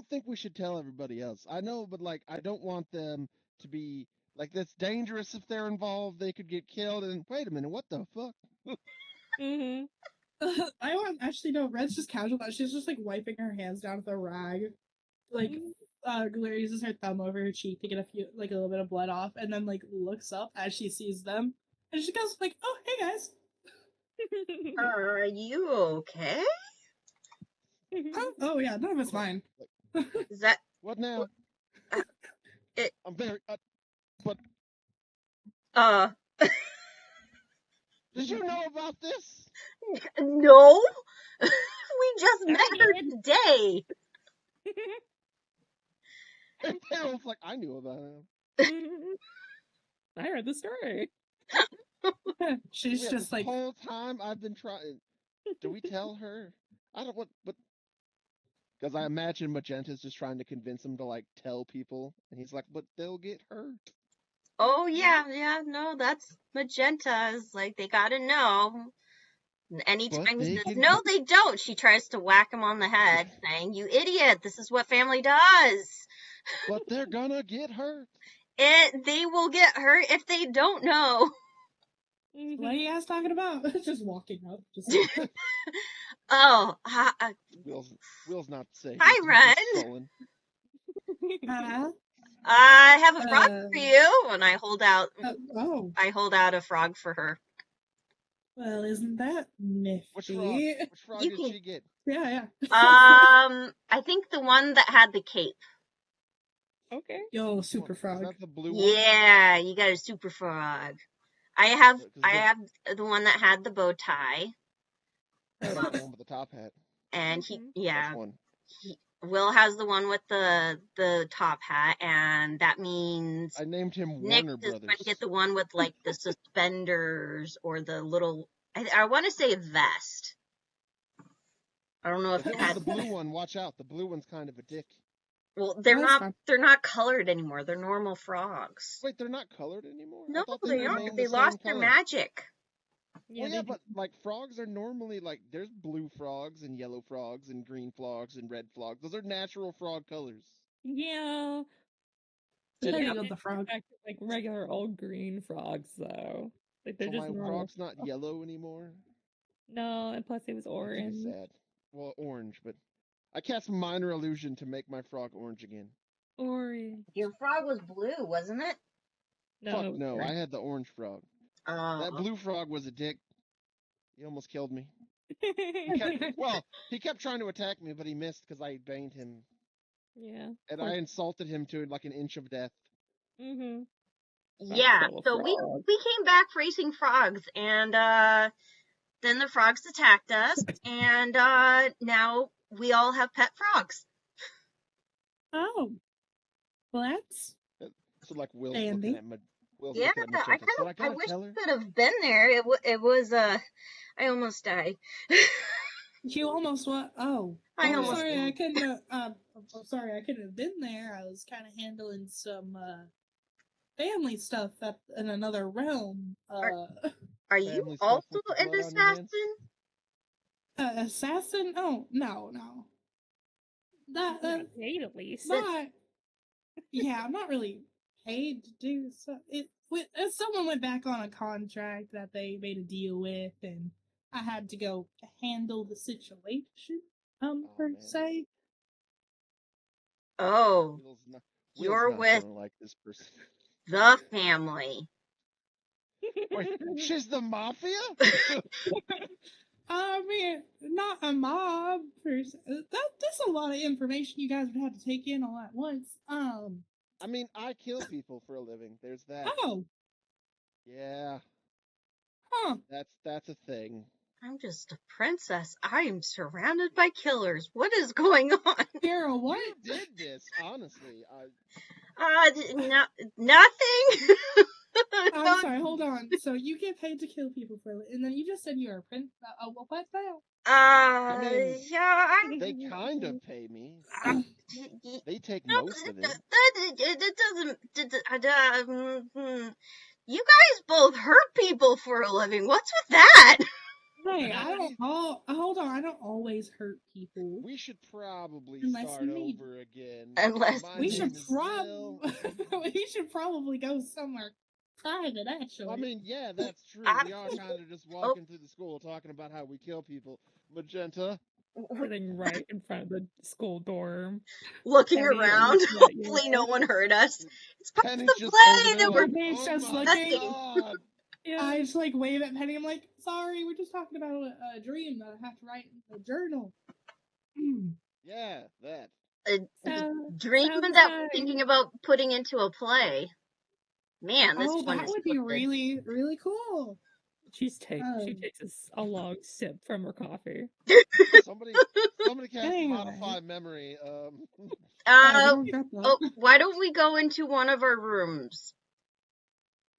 don't think we should tell everybody else. I know, but like, I don't want them to be like that's dangerous if they're involved. They could get killed. And wait a minute, what the fuck? Mm-hmm. I don't actually know. Red's just casual. She's just like wiping her hands down with a rag. Like, Gloria uses her thumb over her cheek to get a little bit of blood off, and then like looks up as she sees them, and she goes like, "Oh, hey guys." Are you okay? Huh? Oh yeah, none of it's mine. Is that What now? it? I'm very. But did you know about this? No. We just met her today. And Daryl's like, I knew about him. I heard the story. She's just like, the whole time I've been trying. Do we tell her? I don't want, but because I imagine Magenta's just trying to convince him to like tell people, and he's like, but they'll get hurt. Oh yeah, no, that's Magenta's. Like they gotta know. And anytime he says, no, they don't, she tries to whack him on the head, saying, you idiot, this is what family does. But they're gonna get hurt. They will get hurt if they don't know. What are you guys talking about? Just walking up. Just Oh, Will's not safe. Hi, Ren. I have a frog for you, and I hold out. I hold out a frog for her. Well, isn't that nifty? Which frog did she get? Yeah. I think the one that had the cape. Okay. Yo, super frog. Is that the blue one? Yeah, you got a super frog. I have the one that had the bow tie. The one with the top hat. And Will has the one with the top hat, and that means I named him Nick Warner is Brothers. going to get the one with like the suspenders or the little. I want to say vest. I don't know if it has the blue one. Watch out, the blue one's kind of a dick. Well, they're not. They're not colored anymore. They're normal frogs. Wait, they're not colored anymore? No, they aren't. They lost their magic. Yeah, but like frogs are normally like there's blue frogs and yellow frogs and green frogs and red frogs. Those are natural frog colors. Yeah. Depending on the frog. Like regular old green frogs, though. Like they're so just my normal. frog's not yellow anymore. No, and plus it was orange. Sad. Well, orange, but I cast minor illusion to make my frog orange again. Orange. Your frog was blue, wasn't it? No, Fuck no, I had the orange frog. That blue frog was a dick. He almost killed me. He kept trying to attack me, but he missed because I banged him. Yeah. And I insulted him to like an inch of death. Mm-hmm. Yeah, so we came back racing frogs, and then the frogs attacked us, and now we all have pet frogs. Oh. Well, that's... So like Will's Andy. looking at my... Yeah, I wish you could have been there. It was I almost died. You almost what? Oh, sorry, I couldn't. I'm sorry, I couldn't have been there. I was kind of handling some family stuff in another realm. Are you also an assassin? Assassin? Oh no. That paid at least. Not. Yeah, I'm not really paid to do so. Someone went back on a contract that they made a deal with, and I had to go handle the situation, per se. Oh, you're with like this person. The family. Wait, she's the mafia? I mean, not a mob per se. That's a lot of information you guys would have to take in all at once. I mean, I kill people for a living. There's that. Oh. Yeah. Huh. That's a thing. I'm just a princess. I am surrounded by killers. What is going on? Daryl, what? You did this, honestly. Nothing. I'm sorry, hold on. So you get paid to kill people for a living, and then you just said you're a prince. What now? I mean, yeah. They kind of pay me. They take most of it. It doesn't. You guys both hurt people for a living. What's with that? Hey, I don't. Oh, hold on. I don't always hurt people. We should probably Unless start me. over again. Unless My We name should is Will. we should probably go somewhere private. Actually, I mean, yeah, that's true. I- We are kind of just walking through the school talking about how we kill people. Magenta. Sitting right in front of the school dorm. looking Penny around, looking at you. hopefully no one heard us. It's part of Penny's the just over play there that we're like, Penny's oh just my looking. god. Yeah. I just like wave at Penny. I'm like, sorry, we're just talking about a dream that I have to write in a journal. Yeah, that. a dream Sounds that we're nice. thinking about putting into a play. Man, this Oh, one that is would be good. really, really cool. She takes a long sip from her coffee. Somebody cast Anyway. modify memory. Yeah, we don't got that. Why don't we go into one of our rooms?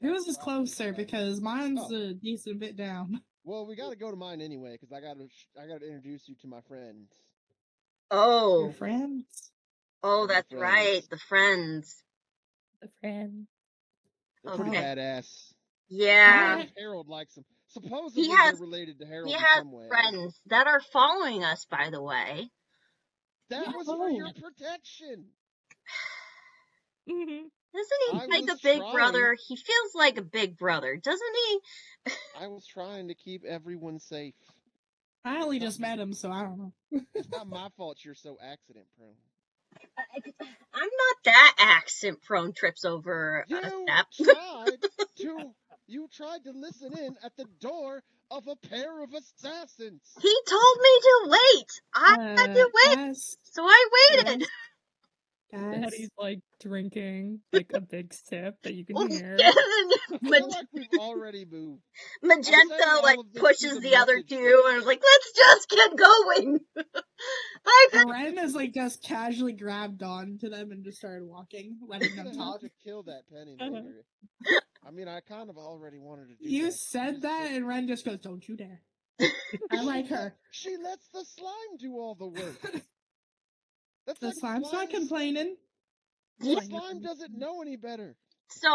Yours is closer because mine's Oh. a decent bit down. Well, we gotta go to mine anyway, because I gotta introduce you to my friends. Your Oh, friends. oh, my that's friends. right, the friends. The friend. They're pretty Okay. badass. Yeah, Alright. Harold likes them. Supposedly has- they're related to Harold he in has some way. friends that are following us, by the way. That was for your protection. Mm-hmm. Isn't he I like a was big trying. brother? He feels like a big brother, doesn't he? I was trying to keep everyone safe. I only just met him, so I don't know. It's not my fault you're so accident prone. I'm not that accent prone. Trips over a step. You tried to listen in at the door of a pair of assassins. He told me to wait. I had to wait, Guys, so I waited. guys. Hetty's like drinking like a big sip that you can hear. I feel like we've already moved. Magenta like all of this pushes to the other message two, thing. and I was like, "Let's just get going." Ren is like just casually grabbed on to them and just started walking, letting them I'm gonna have talk. to kill that Penny later. I mean, I kind of already wanted to do You that. said that, and Ren just goes, "Don't you dare." I like her. She lets the slime do all the work. That's The like slime's not complaining. The slime doesn't know any better. So,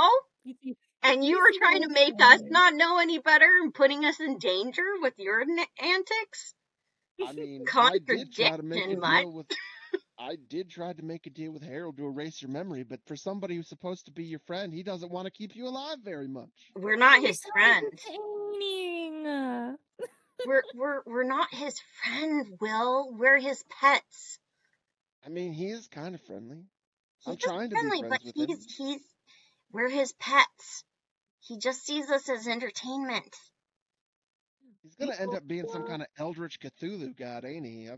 and you were trying to make us not know any better and putting us in danger with your antics? I mean, I did try to make a deal with Harold to erase your memory, but for somebody who's supposed to be your friend, he doesn't want to keep you alive very much. We're not his friends. We're not his friend, Will. We're his pets. I mean, he is kind of friendly. I'm trying to be friends with him. We're his pets. He just sees us as entertainment. He's gonna end up being some kind of eldritch Cthulhu god, ain't he?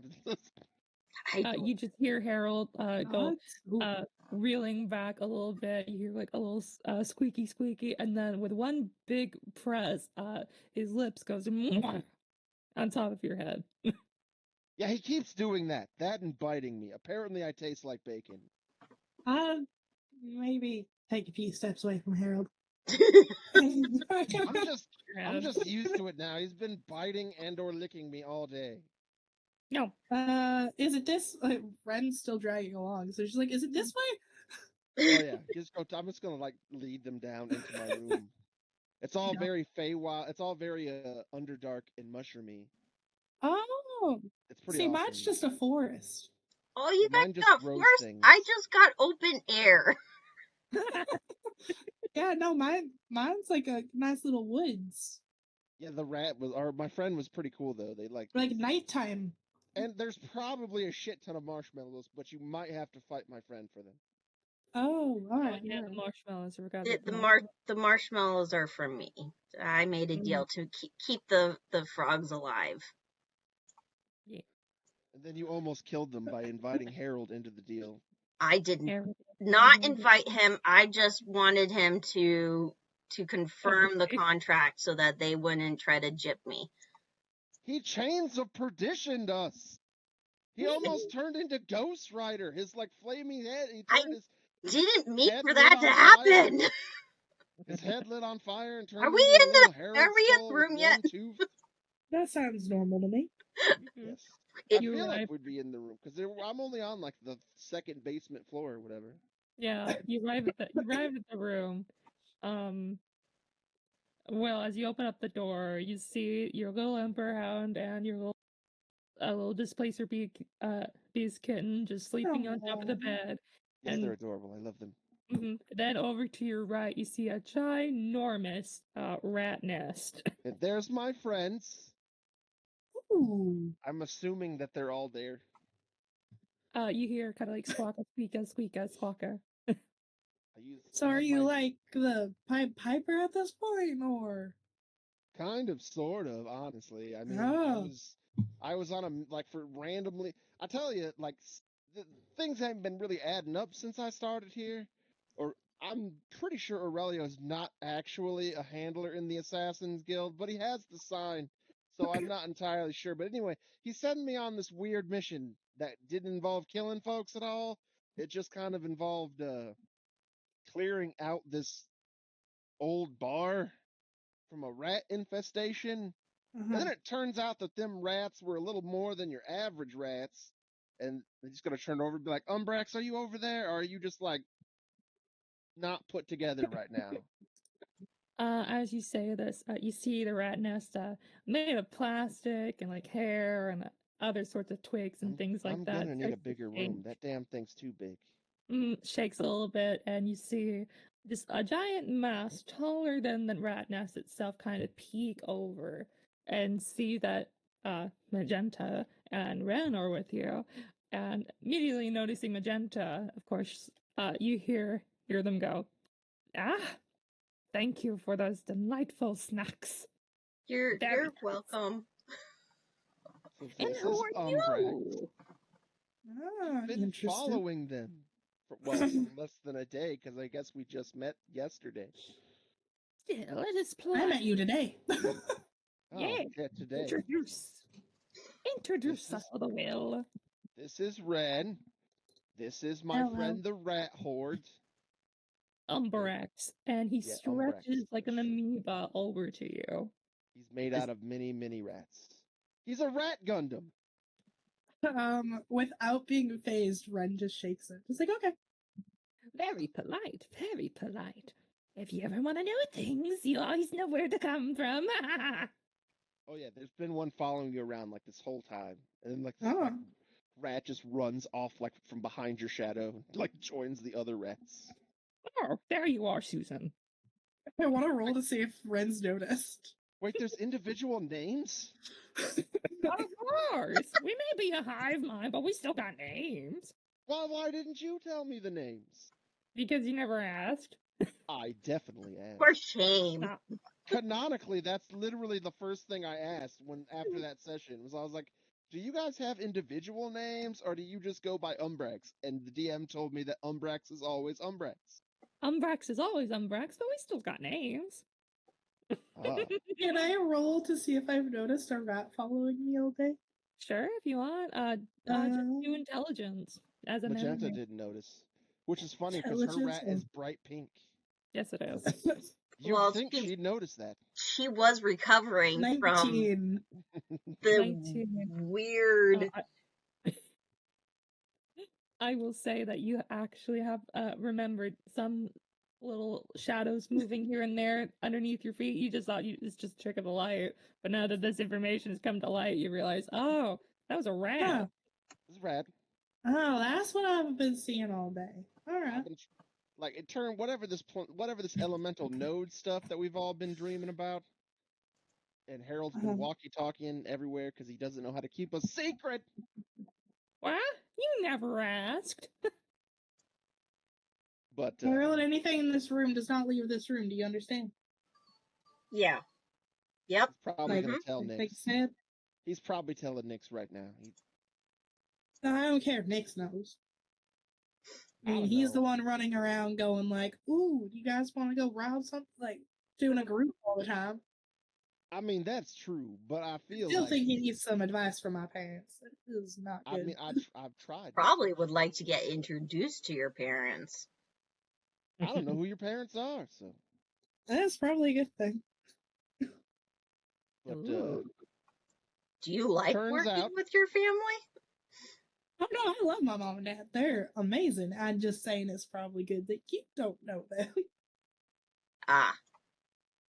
You just hear Harold go reeling back a little bit. You hear like a little squeaky squeaky, and then with one big press, his lips goes on top of your head. Yeah, he keeps doing that. That and biting me. Apparently, I taste like bacon. Maybe take a few steps away from Harold. I'm just used to it now. He's been biting and/or licking me all day. No. Is it this? Ren's still dragging along, so she's like, "Is it this way?" Oh yeah, I'm just gonna like lead them down into my room. It's all very Feywild. It's all very Underdark and mushroomy. Oh, it's pretty. See, awesome. mine's just a forest. Oh, you guys got forest. I just got open air. Yeah, no, mine's like a nice little woods. Yeah, my friend was pretty cool though. They like nighttime. And there's probably a shit ton of marshmallows, but you might have to fight my friend for them. Oh, all right. Yeah, the marshmallows. I forgot the marshmallows are for me. I made a deal to keep the frogs alive. Yeah. And then you almost killed them by inviting Harold into the deal. I did not invite him. I just wanted him to confirm the contract so that they wouldn't try to gyp me. He chains of perditioned us. He almost turned into Ghost Rider. His like flaming head. Didn't mean for that to happen. His head lit on fire and turned. Are we in the room yet? That sounds normal to me. Yes. I feel like we'd be in the room because I'm only on like the second basement floor or whatever. Yeah, you arrive at the room. Well, as you open up the door, you see your little emperor hound and your little displacer beast kitten just sleeping on top of the bed. Yes, And they're adorable. I love them. then over to your right, you see a ginormous rat nest. And there's my friends. Ooh. I'm assuming that they're all there. You hear kind of like squawka, squeaka, squeaka, squawka. So are you like the Pied Piper at this point, or? Kind of, sort of, honestly. I mean, I was on a, like, for randomly, I tell you, like, things haven't been really adding up since I started here. Or, I'm pretty sure Aurelio's not actually a handler in the Assassin's Guild, but he has the sign, so I'm not entirely sure. But anyway, he sent me on this weird mission that didn't involve killing folks at all. It just kind of involved, clearing out this old bar from a rat infestation. And then it turns out that them rats were a little more than your average rats. And they're just going to turn over and be like, Umbrax, are you over there? Or are you just like not put together right now? As you say this, you see the rat nest made of plastic and like hair and other sorts of twigs and things like that. I'm going to need a bigger room. That damn thing's too big. Shakes a little bit, and you see just a giant mouse taller than the rat nest itself kind of peek over and see that Magenta and Ren are with you. And immediately noticing Magenta, of course, you hear them go, thank you for those delightful snacks. You're welcome. And who are you? I've been following them for less than a day, because I guess we just met yesterday. Yeah, let us play. I met you today. Yeah, today. Introduce us to the will. This is Ren. This is my friend the Rat Horde. Umbrax, and he stretches like an amoeba over to you. He's made out of many, many rats. He's a rat Gundam. Without being phased, Ren just shakes it. Just like, okay. Very polite, very polite. If you ever want to know things, you always know where to come from. Oh yeah, there's been one following you around like this whole time. And then like rat just runs off like from behind your shadow, like joins the other rats. Oh, there you are, Susan. I want to roll to see if Ren's noticed. Wait, there's individual names? Of course! We may be a hive mind, but we still got names. Well, why didn't you tell me the names? Because you never asked. I definitely asked. For shame. Canonically, that's literally the first thing I asked after that session. I was like, do you guys have individual names, or do you just go by Umbrax? And the DM told me that Umbrax is always Umbrax. Umbrax is always Umbrax, but we still got names. Can I roll to see if I've noticed a rat following me all day? Sure, if you want. Just do intelligence. As a Magenta didn't notice. Which is funny, because her rat is bright pink. Yes, it is. You'd think she'd notice that. She was recovering 19. from the weird... I will say that you actually have remembered some little shadows moving here and there underneath your feet. You just thought it's just a trick of the light. But now that this information has come to light, you realize, oh, that was a rat. Yeah. It's a rat. Oh, that's what I've been seeing all day. All right. Like, it turned whatever this elemental node stuff that we've all been dreaming about. And Harold's been walkie-talkieing everywhere because he doesn't know how to keep a secret. What? You never asked. But Harold, anything in this room does not leave this room. Do you understand? Yeah. Yep. He's probably gonna tell Nix. He's probably telling Nix right now. No, I don't care if Nix knows. I mean, he's the one running around going like, ooh, do you guys want to go rob something? Like, doing a group all the time. I mean, that's true, but I still think he needs some advice from my parents. It is not good. I mean, I've tried. Probably would like to get introduced to your parents. I don't know who your parents are, so. That's probably a good thing. But, do you like working with your family? Oh, no, I love my mom and dad. They're amazing. I'm just saying it's probably good that you don't know them.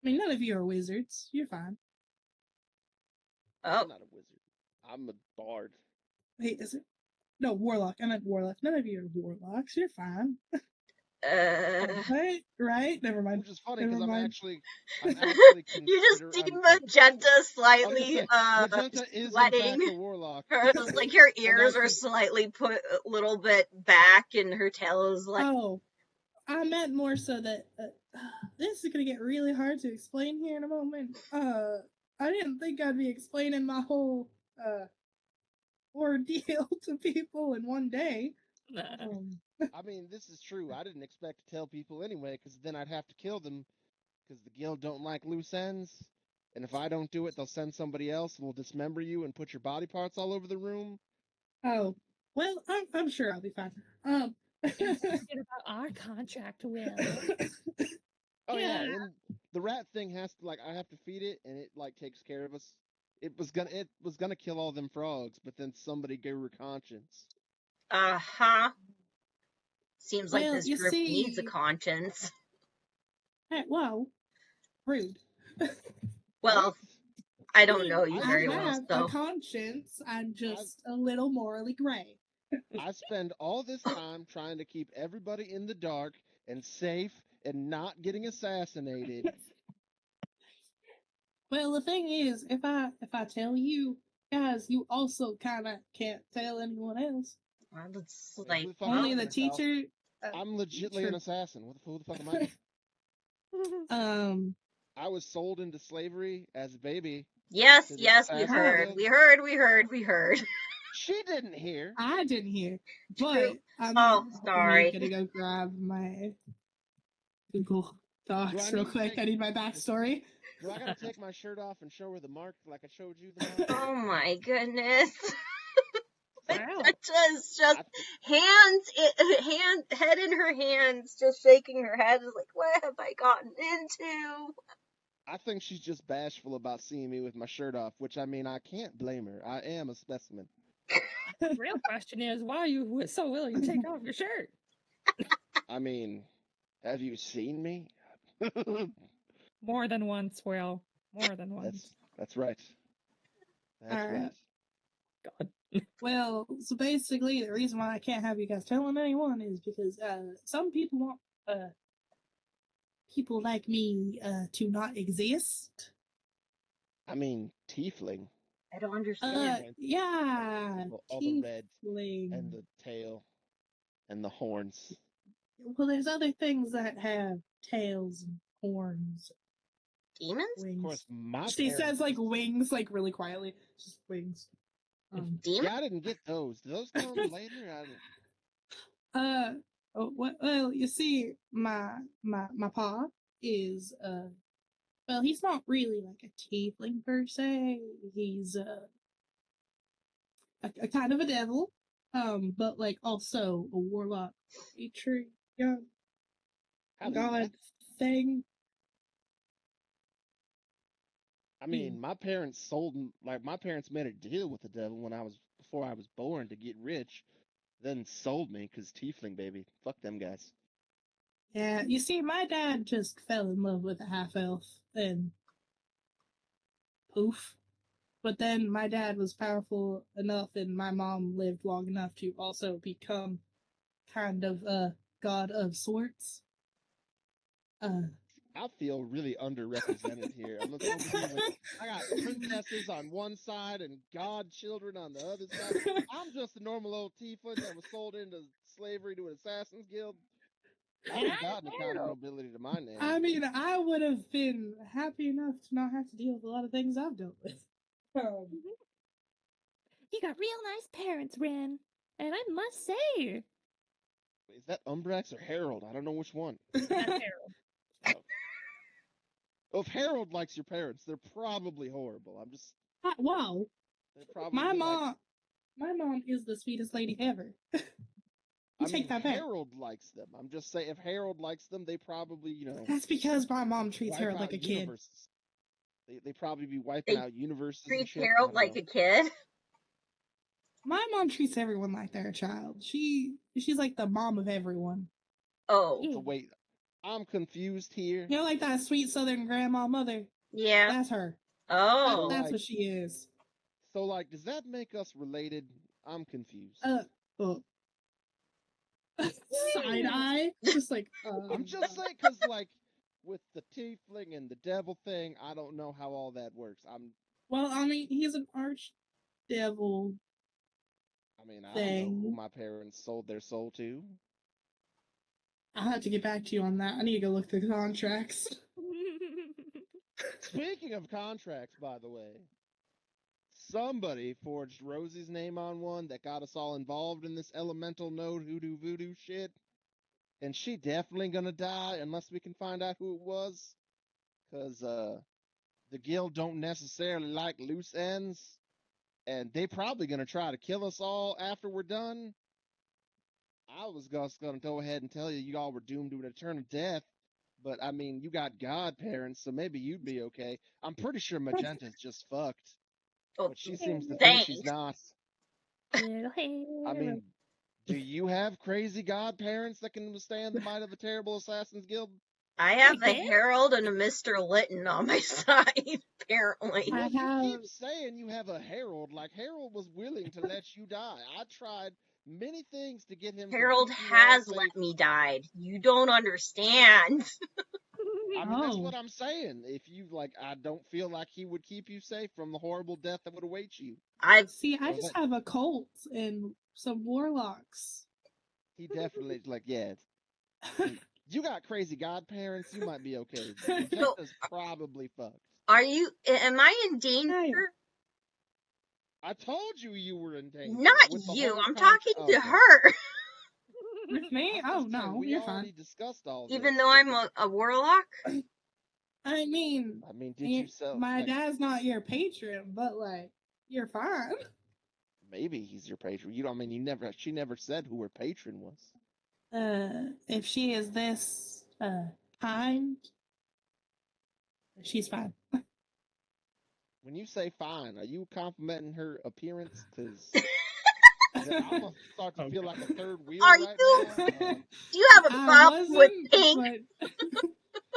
I mean, none of you are wizards. You're fine. I'm not a wizard. I'm a bard. Wait, is it? No, warlock. I meant warlock. None of you are warlocks. You're fine. Right? Never mind. Which is funny because Never mind. I'm actually You just see Magenta slightly Magenta is sweating. in fact a warlock. Like her ears are slightly put a little bit back, and her tail is like. Oh, I meant more so that this is gonna get really hard to explain here in a moment. I didn't think I'd be explaining my whole ordeal to people in one day. I mean, this is true. I didn't expect to tell people anyway, because then I'd have to kill them, because the guild don't like loose ends. And if I don't do it, they'll send somebody else and will dismember you and put your body parts all over the room. Oh, well, I'm sure I'll be fine. Forget about our contract, Will. Oh yeah, and the rat thing has to I have to feed it, and it takes care of us. It was gonna kill all them frogs, but then somebody gave her conscience. Seems like this group needs a conscience. Well, rude. Well, I don't know you very well. I have a conscience. I'm just a little morally gray. I spend all this time trying to keep everybody in the dark and safe and not getting assassinated. Well, the thing is, if I tell you guys, you also kind of can't tell anyone else. It's only the teacher. I'm legitly an assassin. Who the fuck am I? I was sold into slavery as a baby. Yes, we heard. We heard. She didn't hear. I didn't hear. But sorry. I'm gonna go grab my Google Docs real quick. I need my backstory. Do I gotta take my shirt off and show her the mark like I showed you the mark? Oh my goodness. Wow. Just head in her hands, just shaking her head, like, what have I gotten into? I think she's just bashful about seeing me with my shirt off, which I mean, I can't blame her. I am a specimen. The real question is, why are you so willing to take off your shirt? I mean, have you seen me? More than once, Will. More than once. That's right. That's right. God. Well, so basically, the reason why I can't have you guys telling anyone is because some people want people like me to not exist. I mean, tiefling. I don't understand. Yeah. All the red and the tail and the horns. Well, there's other things that have tails and horns. Demons? Wings. Of course, she says wings, really quietly. Just wings. Demons? Yeah, I didn't get those. Did those come later? Well, you see, my pa is well, he's not really like a tiefling per se. He's a kind of a devil, but also a warlock, a true young god thing. I mean, my parents my parents made a deal with the devil before I was born to get rich, then sold me because tiefling, baby. Fuck them guys. Yeah, you see, my dad just fell in love with a half-elf, and poof. But then my dad was powerful enough, and my mom lived long enough to also become kind of a god of sorts. I feel really underrepresented here. I'm looking over here I got princesses on one side and godchildren on the other side. I'm just a normal old tiefling that was sold into slavery to an assassin's guild. I haven't got any kind of nobility to my name. I mean, I would have been happy enough to not have to deal with a lot of things I've dealt with. You got real nice parents, Ren. And I must say... Is that Umbrax or Harold? I don't know which one. That's Harold. Well, if Harold likes your parents, they're probably horrible. I'm just... Wow. My mom is the sweetest lady ever. Take that back. Harold likes them. I'm just saying, if Harold likes them, they probably, That's because my mom treats Harold like a kid. They probably be wiping out universes. Treats Harold like a kid. My mom treats everyone like they're a child. She's like the mom of everyone. Oh. So wait, I'm confused here. You know, like that sweet Southern grandma mother? Yeah. That's her. Oh. That's what she is. So, like, does that make us related? I'm confused. Oh. Side eye? Just like, I'm just saying, because, like, with the tiefling and the devil thing, I don't know how all that works. Well, I mean, he's an archdevil. I don't know who my parents sold their soul to. I'll have to get back to you on that. I need to go look through the contracts. Speaking of contracts, by the way, somebody forged Rosie's name on one that got us all involved in this elemental node hoodoo voodoo shit. And she definitely gonna die unless we can find out who it was. Because the guild don't necessarily like loose ends. And they probably gonna try to kill us all after we're done. I was just gonna go ahead and tell you you all were doomed to an eternal death. But I mean, you got godparents, so maybe you'd be okay. I'm pretty sure Magenta's just fucked. But she seems to think she's not. I mean, do you have crazy godparents that can withstand the might of the terrible Assassin's Guild? I have a Herald and a Mr. Litton on my side, apparently. Well, you keep saying you have a Herald. Like, Herald was willing to let you die. I tried many things to get him Herald to keep has let me die. You don't understand. I mean, that's what I'm saying. If you, like, I don't feel like he would keep you safe from the horrible death that would await you. I just have a cult and some warlocks. He definitely, like, yeah. You got crazy godparents, you might be okay. Magenta's probably fucked. Am I in danger? I told you were in danger. Not you, I'm talking to her. With me? Oh, no, you're fine. We discussed all this. Even though I'm a warlock? I mean, did you sell? My dad's not your patron, but, like, you're fine. Maybe he's your patron. She never said who her patron was. If she is this, kind, she's fine. When you say fine, are you complimenting her appearance? Because I'm going to start to feel like a third wheel now. Do you have a problem with pink?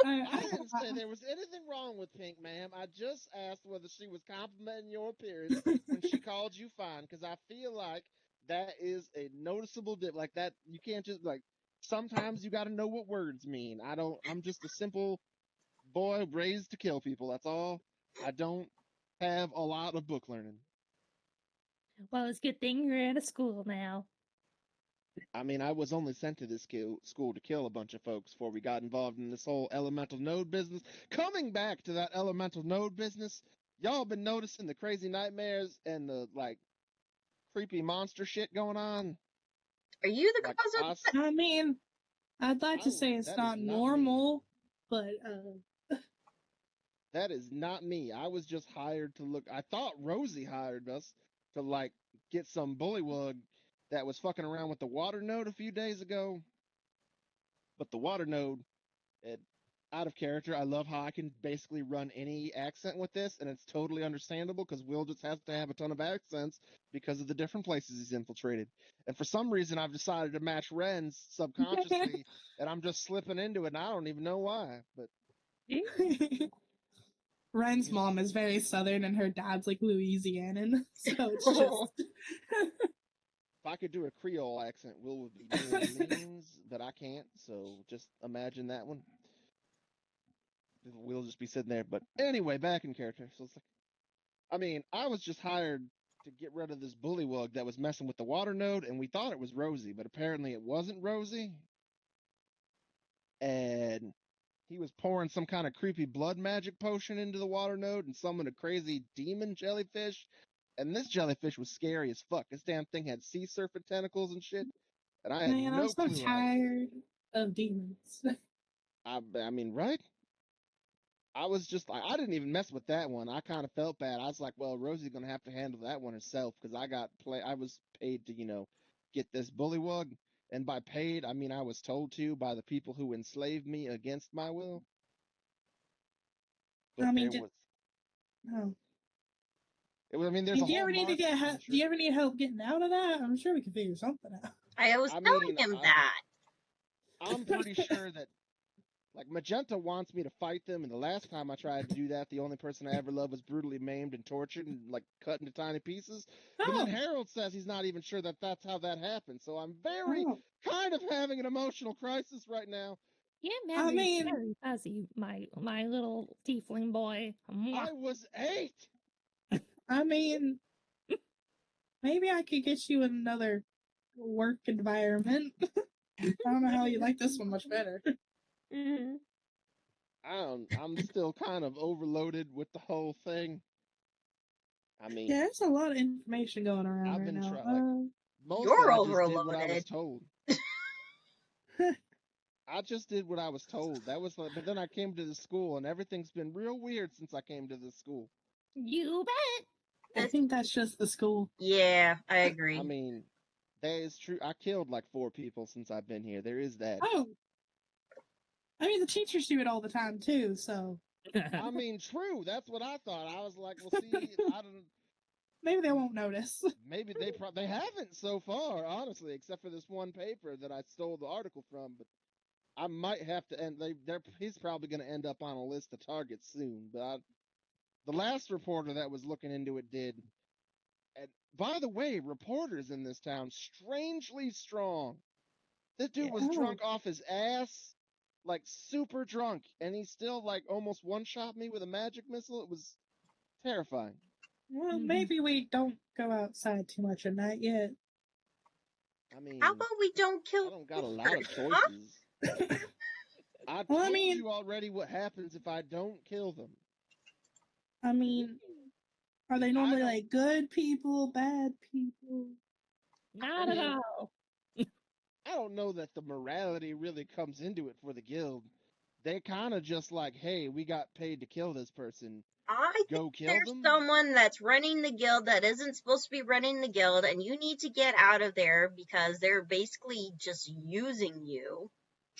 I didn't say there was anything wrong with pink, ma'am. I just asked whether she was complimenting your appearance when she called you fine, because I feel like that is a noticeable dip. Like that, you can't just, like, sometimes you got to know what words mean. I'm just a simple boy raised to kill people. That's all. I don't have a lot of book learning. Well, it's a good thing you're at a school now. I mean, I was only sent to this school to kill a bunch of folks before we got involved in this whole elemental node business. Coming back to that elemental node business, y'all been noticing the crazy nightmares and the, like, creepy monster shit going on? Are you the cause of that? I mean, I'd like to say it's not normal, but, That is not me. I was just hired to look. I thought Rosie hired us to, like, get some bullywug that was fucking around with the water node a few days ago. But the water node, out of character, I love how I can basically run any accent with this, and it's totally understandable because Will just has to have a ton of accents because of the different places he's infiltrated. And for some reason, I've decided to match Ren's subconsciously, and I'm just slipping into it, and I don't even know why. But Ren's mom is very Southern, and her dad's, like, Louisianan, so it's just... If I could do a Creole accent, Will would be doing memes, but I can't, so just imagine that one. We'll just be sitting there. But anyway, back in character. So it's like, I mean, I was just hired to get rid of this bullywug that was messing with the water node, and we thought it was Rosie, but apparently it wasn't Rosie. And he was pouring some kind of creepy blood magic potion into the water node and summoned a crazy demon jellyfish. And this jellyfish was scary as fuck. This damn thing had sea serpent tentacles and shit. And I had no clue. I'm so tired of demons. I mean, right? I was just like, I didn't even mess with that one. I kind of felt bad. I was like, well, Rosie's gonna have to handle that one herself because I was paid to, get this bullywug. And by paid, I mean I was told to by the people who enslaved me against my will. But do you ever need to get help? Do you ever need help getting out of that? I'm sure we can figure something out. I was telling him that. I'm pretty sure that Like, Magenta wants me to fight them, and the last time I tried to do that, the only person I ever loved was brutally maimed and tortured and, like, cut into tiny pieces. But then Harold says he's not even sure that that's how that happened, so I'm kind of having an emotional crisis right now. Yeah, very fuzzy, my little tiefling boy. I was 8! I mean, maybe I could get you another work environment. I don't know how you like this one much better. Mm-hmm. I'm still kind of overloaded with the whole thing. I mean, yeah, there's a lot of information going around I've right been now. mostly You're I just did what I was overloaded. told. I just did what I was told. That was, but then I came to the school, and everything's been real weird since I came to this school. You bet. I think that's just the school. Yeah, I agree. I mean, that is true. I killed like 4 people since I've been here. There is that. Oh, I mean the teachers do it all the time too. So I mean, true. That's what I thought. I was like, well, see, I don't. Maybe they won't notice. Maybe they haven't so far, honestly, except for this one paper that I stole the article from. But I might have to end. He's probably going to end up on a list of targets soon. But the last reporter that was looking into it did. And by the way, reporters in this town strangely strong. This dude was drunk off his ass, like super drunk, and he still like almost one-shot me with a magic missile. It was terrifying. Well, maybe we don't go outside too much at night yet. I mean, how about we don't kill? I don't got a lot of choices. I told you already what happens if I don't kill them. I mean, are they normally like good people, bad people? Not at all. I don't know that the morality really comes into it for the guild. They kind of just like, hey, we got paid to kill this person. I think there's someone that's running the guild that isn't supposed to be running the guild, and you need to get out of there because they're basically just using you.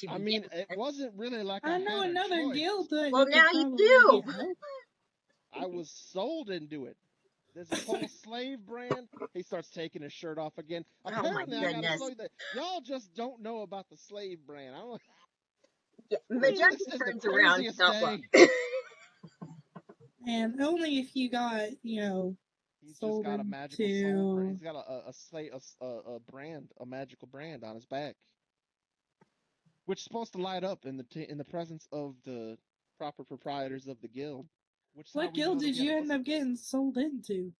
I mean, it wasn't really like I know had another choice. guild that well, now you do. I was sold into it. There's a whole slave brand. He starts taking his shirt off again. Apparently, I gotta show you that y'all just don't know about the slave brand. I don't. Yeah, Magenta turns around. Don't look. And only if you got, he's just got a magical soul brand. He's got a brand, a magical brand on his back, which is supposed to light up in the presence of the proper proprietors of the guild. What guild did you end up getting sold into?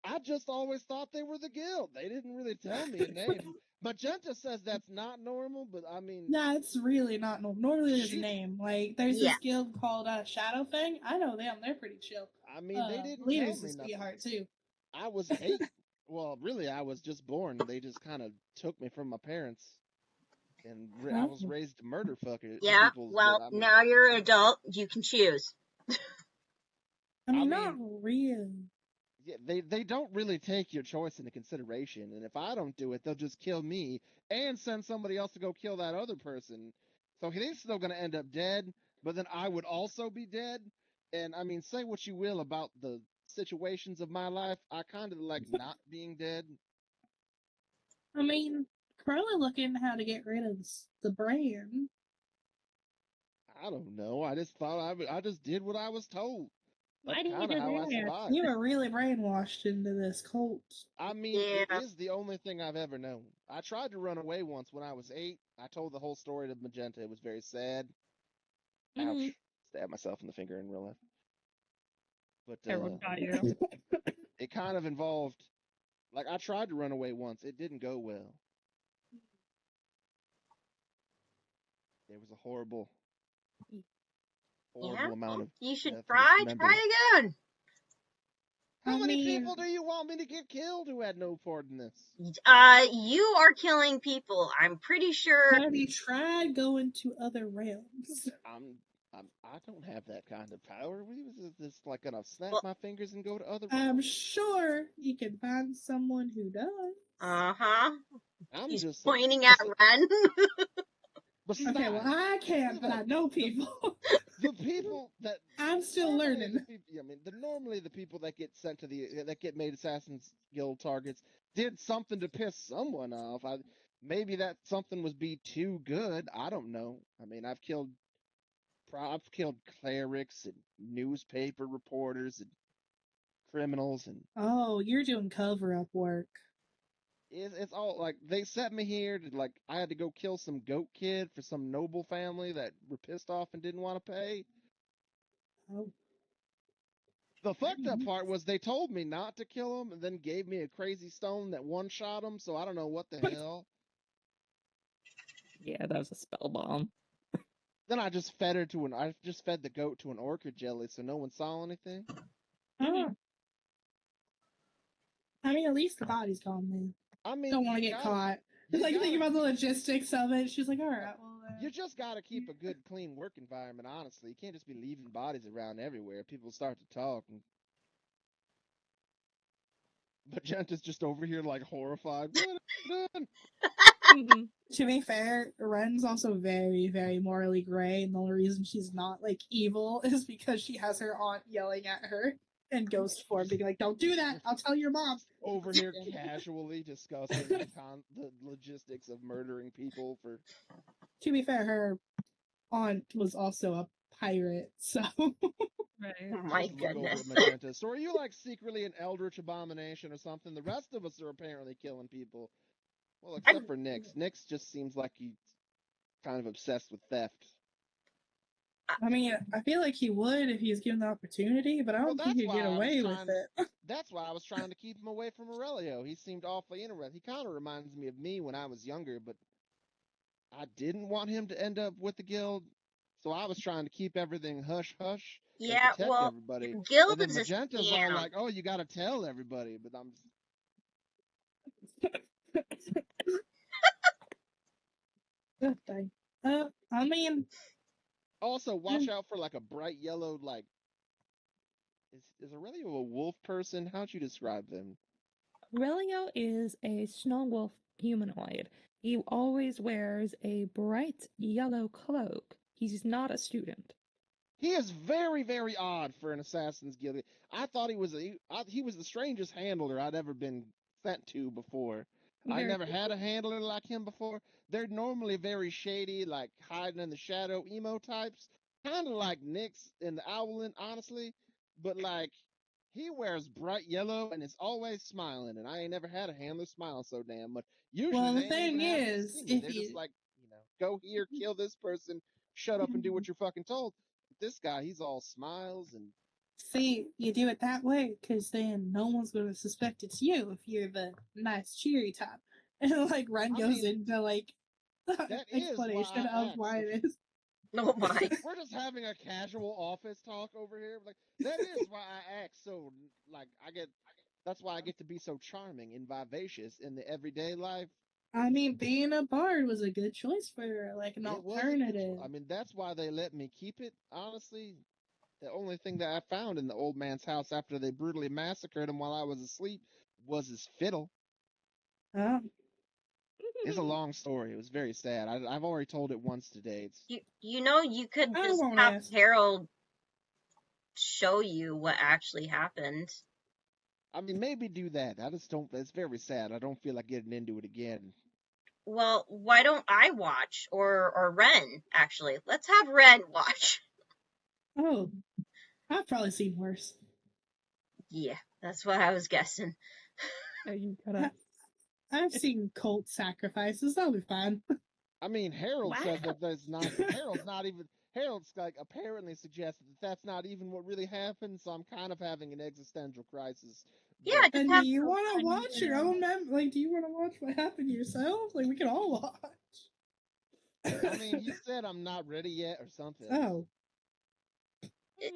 I just always thought they were the guild. They didn't really tell me a name. Magenta says that's not normal, but I mean... Nah, it's really not normal. Normally there's a name. Like, there's this guild called Shadow Fang. I know them. They're pretty chill. I mean, they didn't tell me nothing. Sweetheart, too. I was 8. Well, really, I was just born. They just kind of took me from my parents. And I was raised to murder fuckers. Yeah, well, now you're an adult. You can choose. I mean, not real. Yeah, they don't really take your choice into consideration, and if I don't do it, they'll just kill me and send somebody else to go kill that other person. So he's still going to end up dead, but then I would also be dead. And I mean, say what you will about the situations of my life, I kind of like not being dead. I mean, probably looking how to get rid of the brand. I don't know. I just thought I just did what I was told. That's kind of how I survived. You were really brainwashed into this cult. I mean, it is the only thing I've ever known. I tried to run away once when I was 8. I told the whole story to Magenta. It was very sad. Ouch. Stabbed myself in the finger in real life. But it kind of involved, like, I tried to run away once. It didn't go well. There was a horrible amount of... You should try again. How many people do you want me to get killed who had no part in this? You are killing people. I'm pretty sure. Have you tried going to other realms? I don't have that kind of power. Was this like gonna snap my fingers and go to other realms? I'm sure you can find someone who does. Uh-huh. He's just pointing at Ren. Okay, well, I can't, but I know people. The people that I'm still learning. Normally the people that get sent to that get made Assassin's Guild targets did something to piss someone off. Maybe that something was be too good. I don't know. I mean, I've killed I've killed clerics and newspaper reporters and criminals and. Oh, you're doing cover-up work. It's all like they sent me here to like I had to go kill some goat kid for some noble family that were pissed off and didn't want to pay. Oh. The fucked up part was they told me not to kill him and then gave me a crazy stone that one-shot him, so I don't know what the hell. Yeah, that was a spell bomb. Then I just fed the goat to an orchid jelly so no one saw anything. Oh. I mean, at least the body's gone, man. I mean, don't want to get caught. Like, thinking about the logistics of it. She's like, all right, well. You just gotta keep a good, clean work environment, honestly. You can't just be leaving bodies around everywhere. People start to talk. Magenta's just over here, like, horrified. What have I done? To be fair, Ren's also very, very morally gray, and the only reason she's not, like, evil is because she has her aunt yelling at her in ghost form, being like, don't do that, I'll tell your mom. Over here casually discussing the logistics of murdering people for... To be fair, her aunt was also a pirate, so... Right. Oh my goodness. Magenta. So are you, like, secretly an eldritch abomination or something? The rest of us are apparently killing people. Well, except for Nyx. Nyx just seems like he's kind of obsessed with theft. I mean, I feel like he would if he was given the opportunity, but I don't think he'd get away with it. That's why I was trying to keep him away from Aurelio. He seemed awfully interested. He kind of reminds me of me when I was younger, but I didn't want him to end up with the guild, so I was trying to keep everything hush-hush and protect everybody. Guild and then Magenta's all like, oh, you gotta tell everybody, but I'm Good thing. I mean... Also, watch out for, like, a bright yellow, like... Is Aurelio a wolf person? How'd you describe them? Aurelio is a snow wolf humanoid. He always wears a bright yellow cloak. He's not a student. He is very, very odd for an Assassin's Guild. I thought he was the strangest handler I'd ever been sent to before. I never had a handler like him before. They're normally very shady, like hiding in the shadow emo types. Kind of like Nyx and the Owlin, honestly. But, like, he wears bright yellow and is always smiling, and I ain't never had a handler smile so damn much. Usually, well, the thing is, if they're just like, go here, kill this person, shut up and do what you're fucking told. But this guy, he's all smiles and... See, you do it that way, because then no one's going to suspect it's you if you're the nice, cheery type. And, like, Ren goes into, like, explanation of why it is. Oh my. We're just having a casual office talk over here. Like, that is why I act so, like, that's why I get to be so charming and vivacious in the everyday life. I mean, being a bard was a good choice for, like, an alternative. I mean, that's why they let me keep it, honestly. The only thing that I found in the old man's house after they brutally massacred him while I was asleep was his fiddle. Oh. It's a long story. It was very sad. I've already told it once today. You could just have Harold show you what actually happened. I mean, maybe do that. I just don't... It's very sad. I don't feel like getting into it again. Well, why don't I watch? Or Ren, actually. Let's have Ren watch. Oh. I've probably seen worse. Yeah, that's what I was guessing. I've seen cult sacrifices. That'll be fine. I mean, Harold said that there's not... Harold's, like, apparently suggested that that's not even what really happened, so I'm kind of having an existential crisis. Yeah, and do you want to watch your own like, do you want to watch what happened yourself? Like, we can all watch. I mean, he said I'm not ready yet or something. Oh.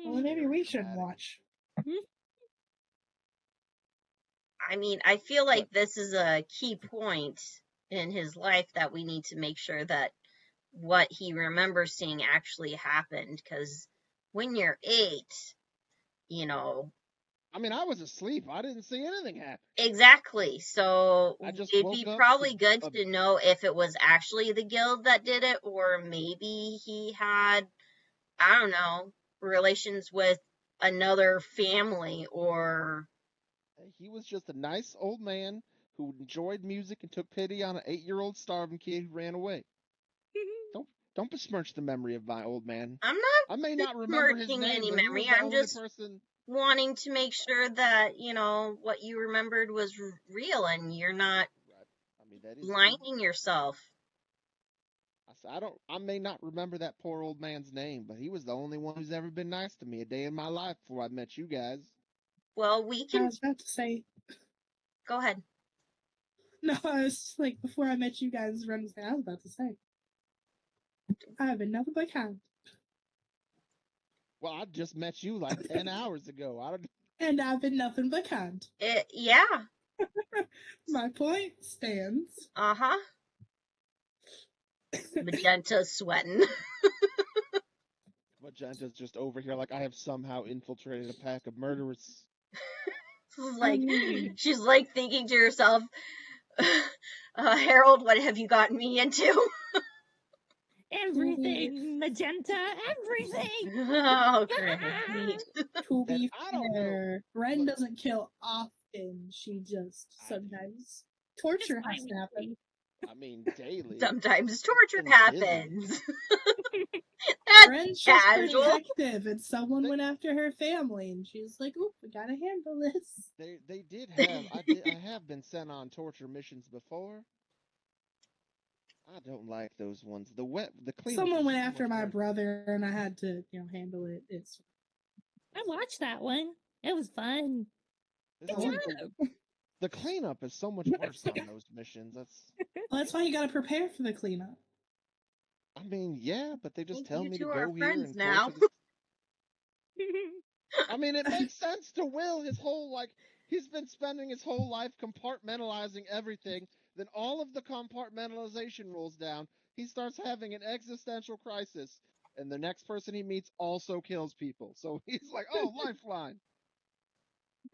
Well, maybe we should watch. I mean, I feel like this is a key point in his life that we need to make sure that what he remembers seeing actually happened, because when you're 8, I mean, I was asleep. I didn't see anything happen. Exactly. So it'd be probably good to know if it was actually the guild that did it, or maybe he had, I don't know, relations with another family, or... He was just a nice old man who enjoyed music and took pity on an 8-year-old starving kid who ran away. Don't besmirch the memory of my old man. I'm I may not not remember his besmirching name, any but he memory. was the I'm only just person. wanting to make sure that, what you remembered was real and you're not That is blinding yourself. I may not remember that poor old man's name, but he was the only one who's ever been nice to me a day in my life before I met you guys. Well, we can. I was about to say. Go ahead. No, I was just like, before I met you guys, I was about to say. I have been nothing but kind. Well, I just met you like 10 hours ago. And I've been nothing but kind. Yeah. My point stands. Uh-huh. Magenta's sweating. Magenta's just over here like I have somehow infiltrated a pack of murderers. Like, she's like thinking to herself, Harold, what have you gotten me into? Everything, Magenta, everything! Oh, great. To be fair, Ren doesn't kill often. She just sometimes torture has to happen. I mean, daily. Sometimes torture happens. Ren's just protective, and someone went after her family, and she's like, "Oop, we gotta handle this." They did have. I have been sent on torture missions before. I don't like those ones. The clean. Someone went after my brother, and I had to, handle it. I watched that one. It was fun. The cleanup is so much worse on those missions. That's why you gotta prepare for the cleanup. I mean, yeah, but they just tell me to go here and now. I mean, it makes sense to Will. He's been spending his whole life compartmentalizing everything. Then all of the compartmentalization rolls down. He starts having an existential crisis, and the next person he meets also kills people. So he's like, "Oh, lifeline."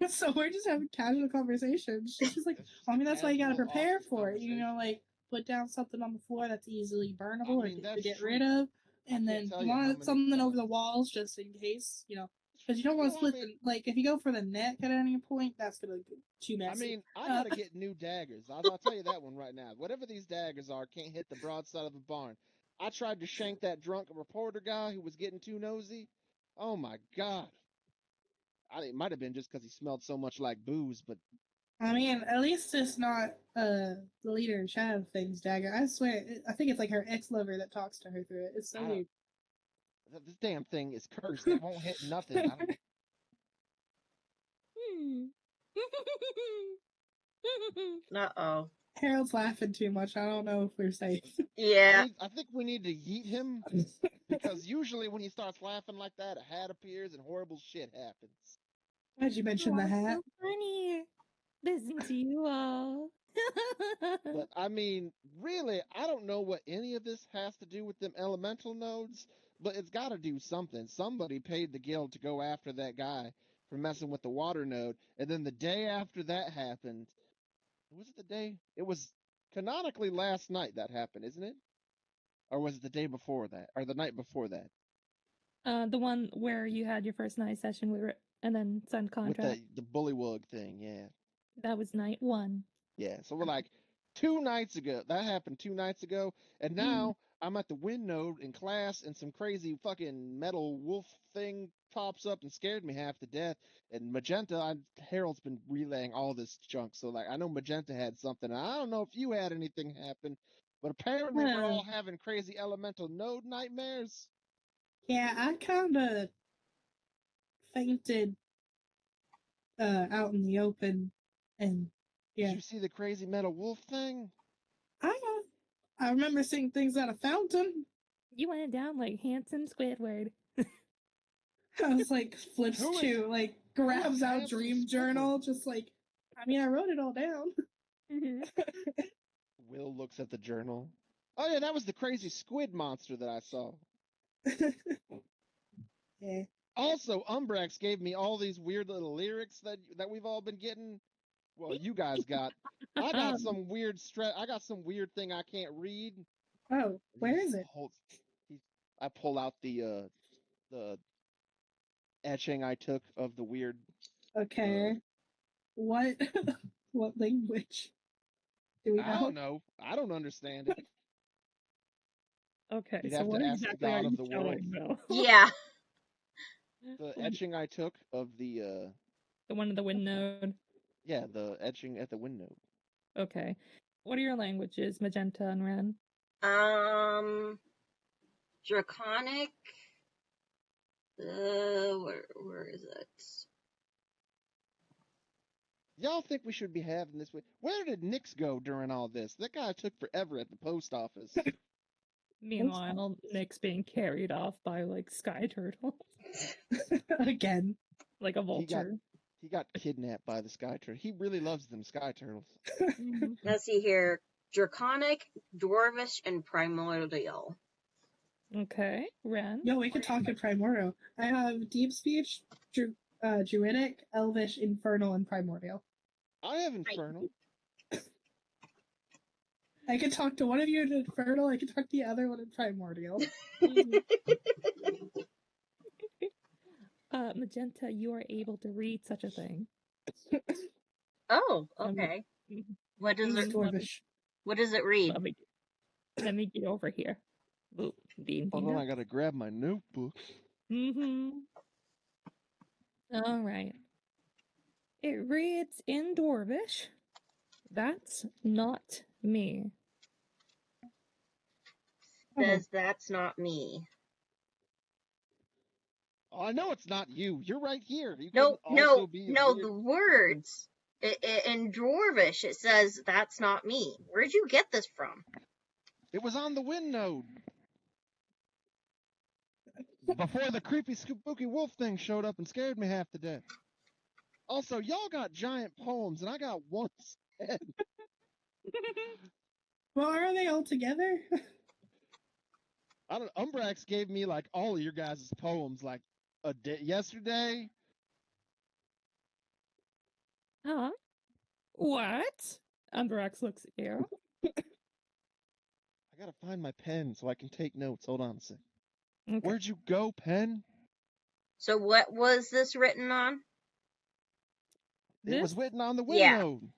So we're just having casual conversations. She's like, I mean, that's why you gotta prepare for it. Like, put down something on the floor that's easily burnable or to get rid of, and then you want something over the walls just in case, because you don't want to split if you go for the neck at any point, that's gonna be too messy. I mean, I gotta get new daggers. I'll tell you that one right now. Whatever these daggers are, can't hit the broadside of a barn. I tried to shank that drunk reporter guy who was getting too nosy. Oh my god. It might have been just because he smelled so much like booze, but I mean, at least it's not the leader of Shadow Thing's dagger. I swear, I think it's like her ex-lover that talks to her through it. It's so weird. This damn thing is cursed. It won't hit nothing. Uh-oh. Harold's laughing too much. I don't know if we're safe. Yeah. I think we need to yeet him, because usually when he starts laughing like that, a hat appears and horrible shit happens. Why'd you mention the hat? So funny. Listen to you all. But I mean, really, I don't know what any of this has to do with them elemental nodes, but it's got to do something. Somebody paid the guild to go after that guy for messing with the water node, and then the day after that happened, was it the day? It was canonically last night that happened, isn't it? Or was it the day before that? Or the night before that? The one where you had your first night session with and then signed contract. With the bullywug thing, yeah. That was night 1. Yeah, so we're like 2 nights ago. That happened 2 nights ago, and now I'm at the wind node in class, and some crazy fucking metal wolf thing pops up and scared me half to death. And Magenta, Harold's been relaying all this junk, so like I know Magenta had something. And I don't know if you had anything happen, but apparently we're all having crazy elemental node nightmares. Yeah, I kind of fainted out in the open, and yeah. Did you see the crazy metal wolf thing? I remember seeing things at a fountain. You went down like handsome Squidward. I was like, flips to, like, grabs out Dream Journal, just like, I mean, I wrote it all down. Will looks at the journal. Oh yeah, that was the crazy squid monster that I saw. Yeah. Also, Umbrax gave me all these weird little lyrics that we've all been getting. Well, you guys got. I got some weird I got some weird thing I can't read. Oh, where is it? I pull out the etching I took of the weird. Okay. What? What language? Do we know? I don't know. I don't understand it. Okay, You'd so have what to ask the exactly are god you of the world. showing, though? Yeah. The etching I took of the one of the wind node? Yeah, the etching at the wind node. Okay. What are your languages, Magenta and Ren? Draconic. Where is it? Y'all think we should be having this? Where did Nix go during all this? That guy took forever at the post office. Meanwhile, Nick's being carried off by, like, sky turtles. Again. Like a vulture. He got kidnapped by the sky turtle. He really loves them sky turtles. Let's see here. Draconic, Dwarvish, and Primordial. Okay, Ren? Yo, we could talk in Primordial. I have Deep Speech, Druidic, Elvish, Infernal, and Primordial. I have Infernal. I could talk to one of you in Infernal, I could talk to the other one in Primordial. Magenta, you are able to read such a thing. Oh, okay. What does it read? Let me get over here. Hold on, I gotta grab my notebook. All right. It reads in Dwarvish, "That's not me." Says that's not me. Oh, I know it's not you. You're right here. You No, weird... the words. In Dwarvish, it says that's not me. Where'd you get this from? It was on the wind node. Before the creepy spooky wolf thing showed up and scared me half to death. Also, y'all got giant poems, and I got one instead. Well, are they all together? I don't. Umbrax gave me like all of your guys' poems like a day yesterday. Huh? What? Umbrax looks at you. I gotta find my pen so I can take notes. Hold on a sec. Okay. Where'd you go, pen? So what was this written on? It was written on the wind node.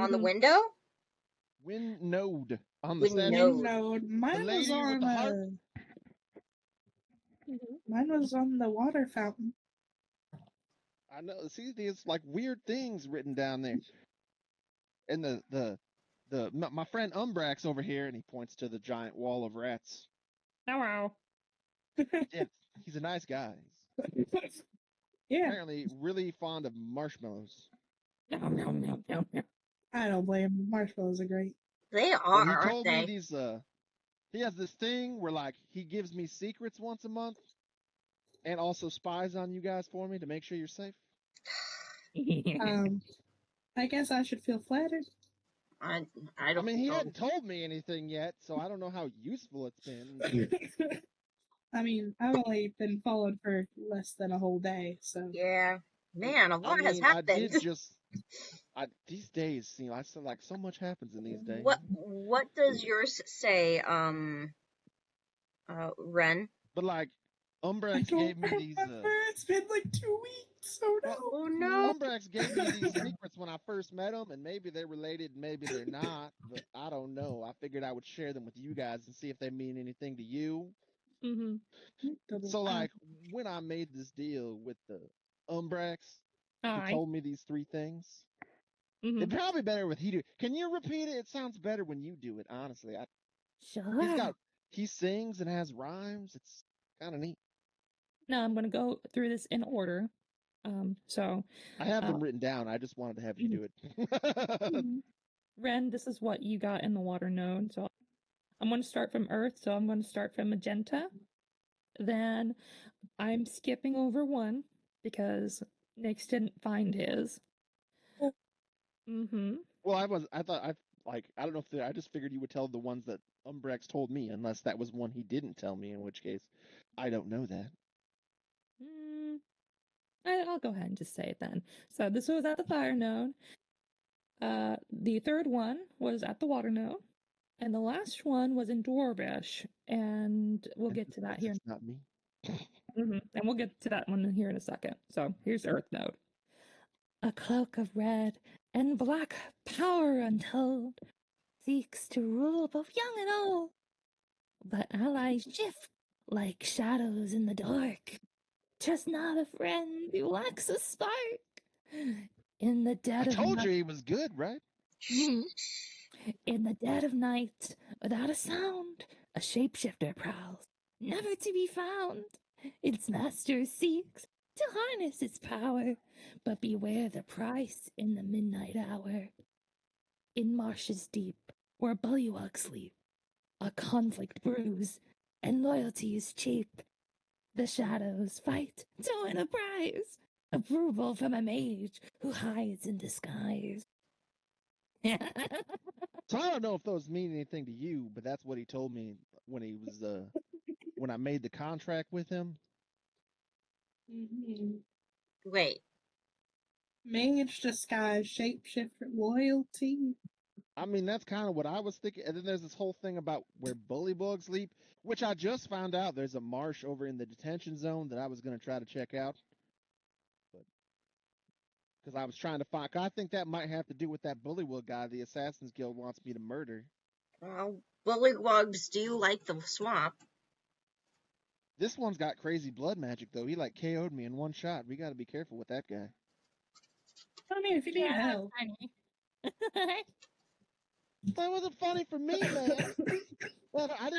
On the window? Wind node. On the wind statue. Node. Mine was on the harp. Mine was on the water fountain. I know. See, there's like weird things written down there. And my friend Umbrax over here, and he points to the giant wall of rats. Wow. Yeah, he's a nice guy. Yeah. Apparently really fond of marshmallows. I don't blame him. Marshmallows are great. They are, well, he aren't told they? me these, he has this thing where, like, he gives me secrets once a month and also spies on you guys for me to make sure you're safe. I guess I should feel flattered. I don't I mean, he hadn't told me anything yet, so I don't know how useful it's been. I mean, I've only been followed for less than a whole day, so... Yeah. Man, a lot has happened. These days, you know, I said, like, so much happens in these days. What does yours say, Ren? But, like, Umbrax gave me these, It's been like 2 weeks, oh no! Oh no! Umbrax gave me these secrets when I first met them, and maybe they're related, maybe they're not, but I don't know. I figured I would share them with you guys and see if they mean anything to you. So, like, when I made this deal with the Umbrax, he told me these 3 things. It'd probably be better with he do. Can you repeat it? It sounds better when you do it, honestly. Sure. He sings and has rhymes. It's kind of neat. No, I'm going to go through this in order. So I have them written down. I just wanted to have you do it. Ren, this is what you got in the water node. So I'm going to start from Earth. So I'm going to start from Magenta. Then I'm skipping over 1 because Nyx didn't find his. Well, I don't know if I just figured you would tell the ones that Umbrax told me, unless that was one he didn't tell me, in which case I don't know that. I'll go ahead and just say it then. So this was at the fire node. The 3rd one was at the water node. And the last one was in Dwarvish. And we'll get to that here. It's not me. And we'll get to that one here in a second. So here's Earth node. A cloak of red and black power untold seeks to rule both young and old. but allies shift like shadows in the dark. Just not a friend who lacks a spark. In the dead I of told night. you he was good, right? In the dead of night, without a sound, a shapeshifter prowls, never to be found. Its master seeks to harness its power, but beware the price in the midnight hour. In marshes deep, where bullywugs sleep, a conflict brews, and loyalty is cheap. The shadows fight to win a prize, approval from a mage who hides in disguise. So I don't know if those mean anything to you, but that's what he told me when he was when I made the contract with him. Wait. Mage, disguise, shapeshifter, loyalty. I mean, that's kind of what I was thinking. And then there's this whole thing about where bullywugs sleep, which I just found out there's a marsh over in the detention zone that I was going to try to check out. Because I was trying to find, I think that might have to do with that bullywug guy the Assassin's Guild wants me to murder. Well, bullywugs do like the swamp. This one's got crazy blood magic, though. He, like, KO'd me in one shot. We got to be careful with that guy. I mean, if you need help. That wasn't funny for me, man. Well, I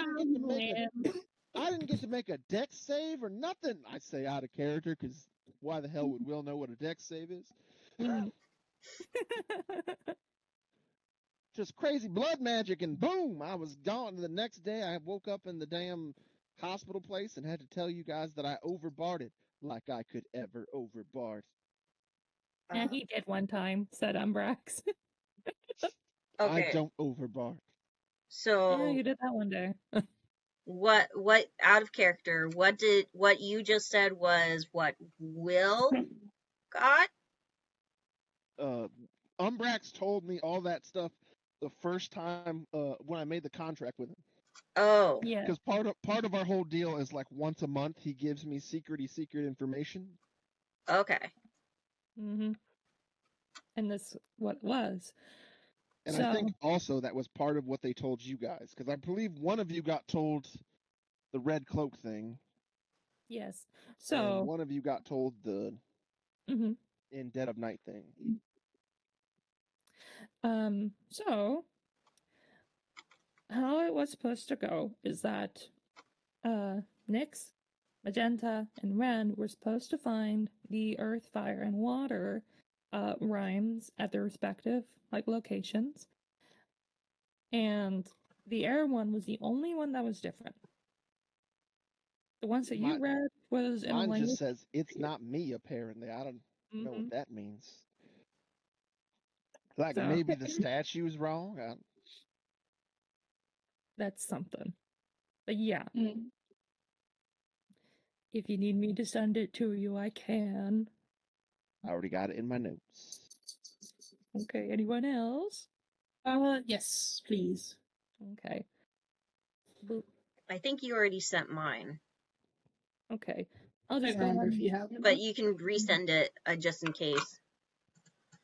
didn't get to make a dex save or nothing. I say out of character, because why the hell would Will know what a dex save is? Just crazy blood magic, and boom, I was gone. The next day, I woke up in the damn hospital place and had to tell you guys that I overbarded like I could ever overbard. Yeah, he did one time, said Umbrax. Okay. I don't overbard. So yeah, you did that one day. what out of character, what you just said was what Will got? Umbrax told me all that stuff the first time when I made the contract with him. Oh. Yeah. Because part of our whole deal is like once a month he gives me secret information. Okay. Mm-hmm. And that's what it was. And so, I think also that was part of what they told you guys. Because I believe one of you got told the red cloak thing. Yes. So and one of you got told the in Dead of Night thing. So how it was supposed to go is that Nyx, Magenta, and Ren were supposed to find the Earth, Fire, and Water rhymes at their respective locations. And the air one was the only one that was different. The ones that you read was in mine a language. Just says it's not me. Apparently, I don't know what that means. Like maybe the statue's wrong. That's something. But yeah, if you need me to send it to you, I can. I already got it in my notes. Okay. Anyone else? Yes, please. Okay. Boop. I think you already sent mine. Okay. I'll just go remember if you have it. But you can resend it just in case.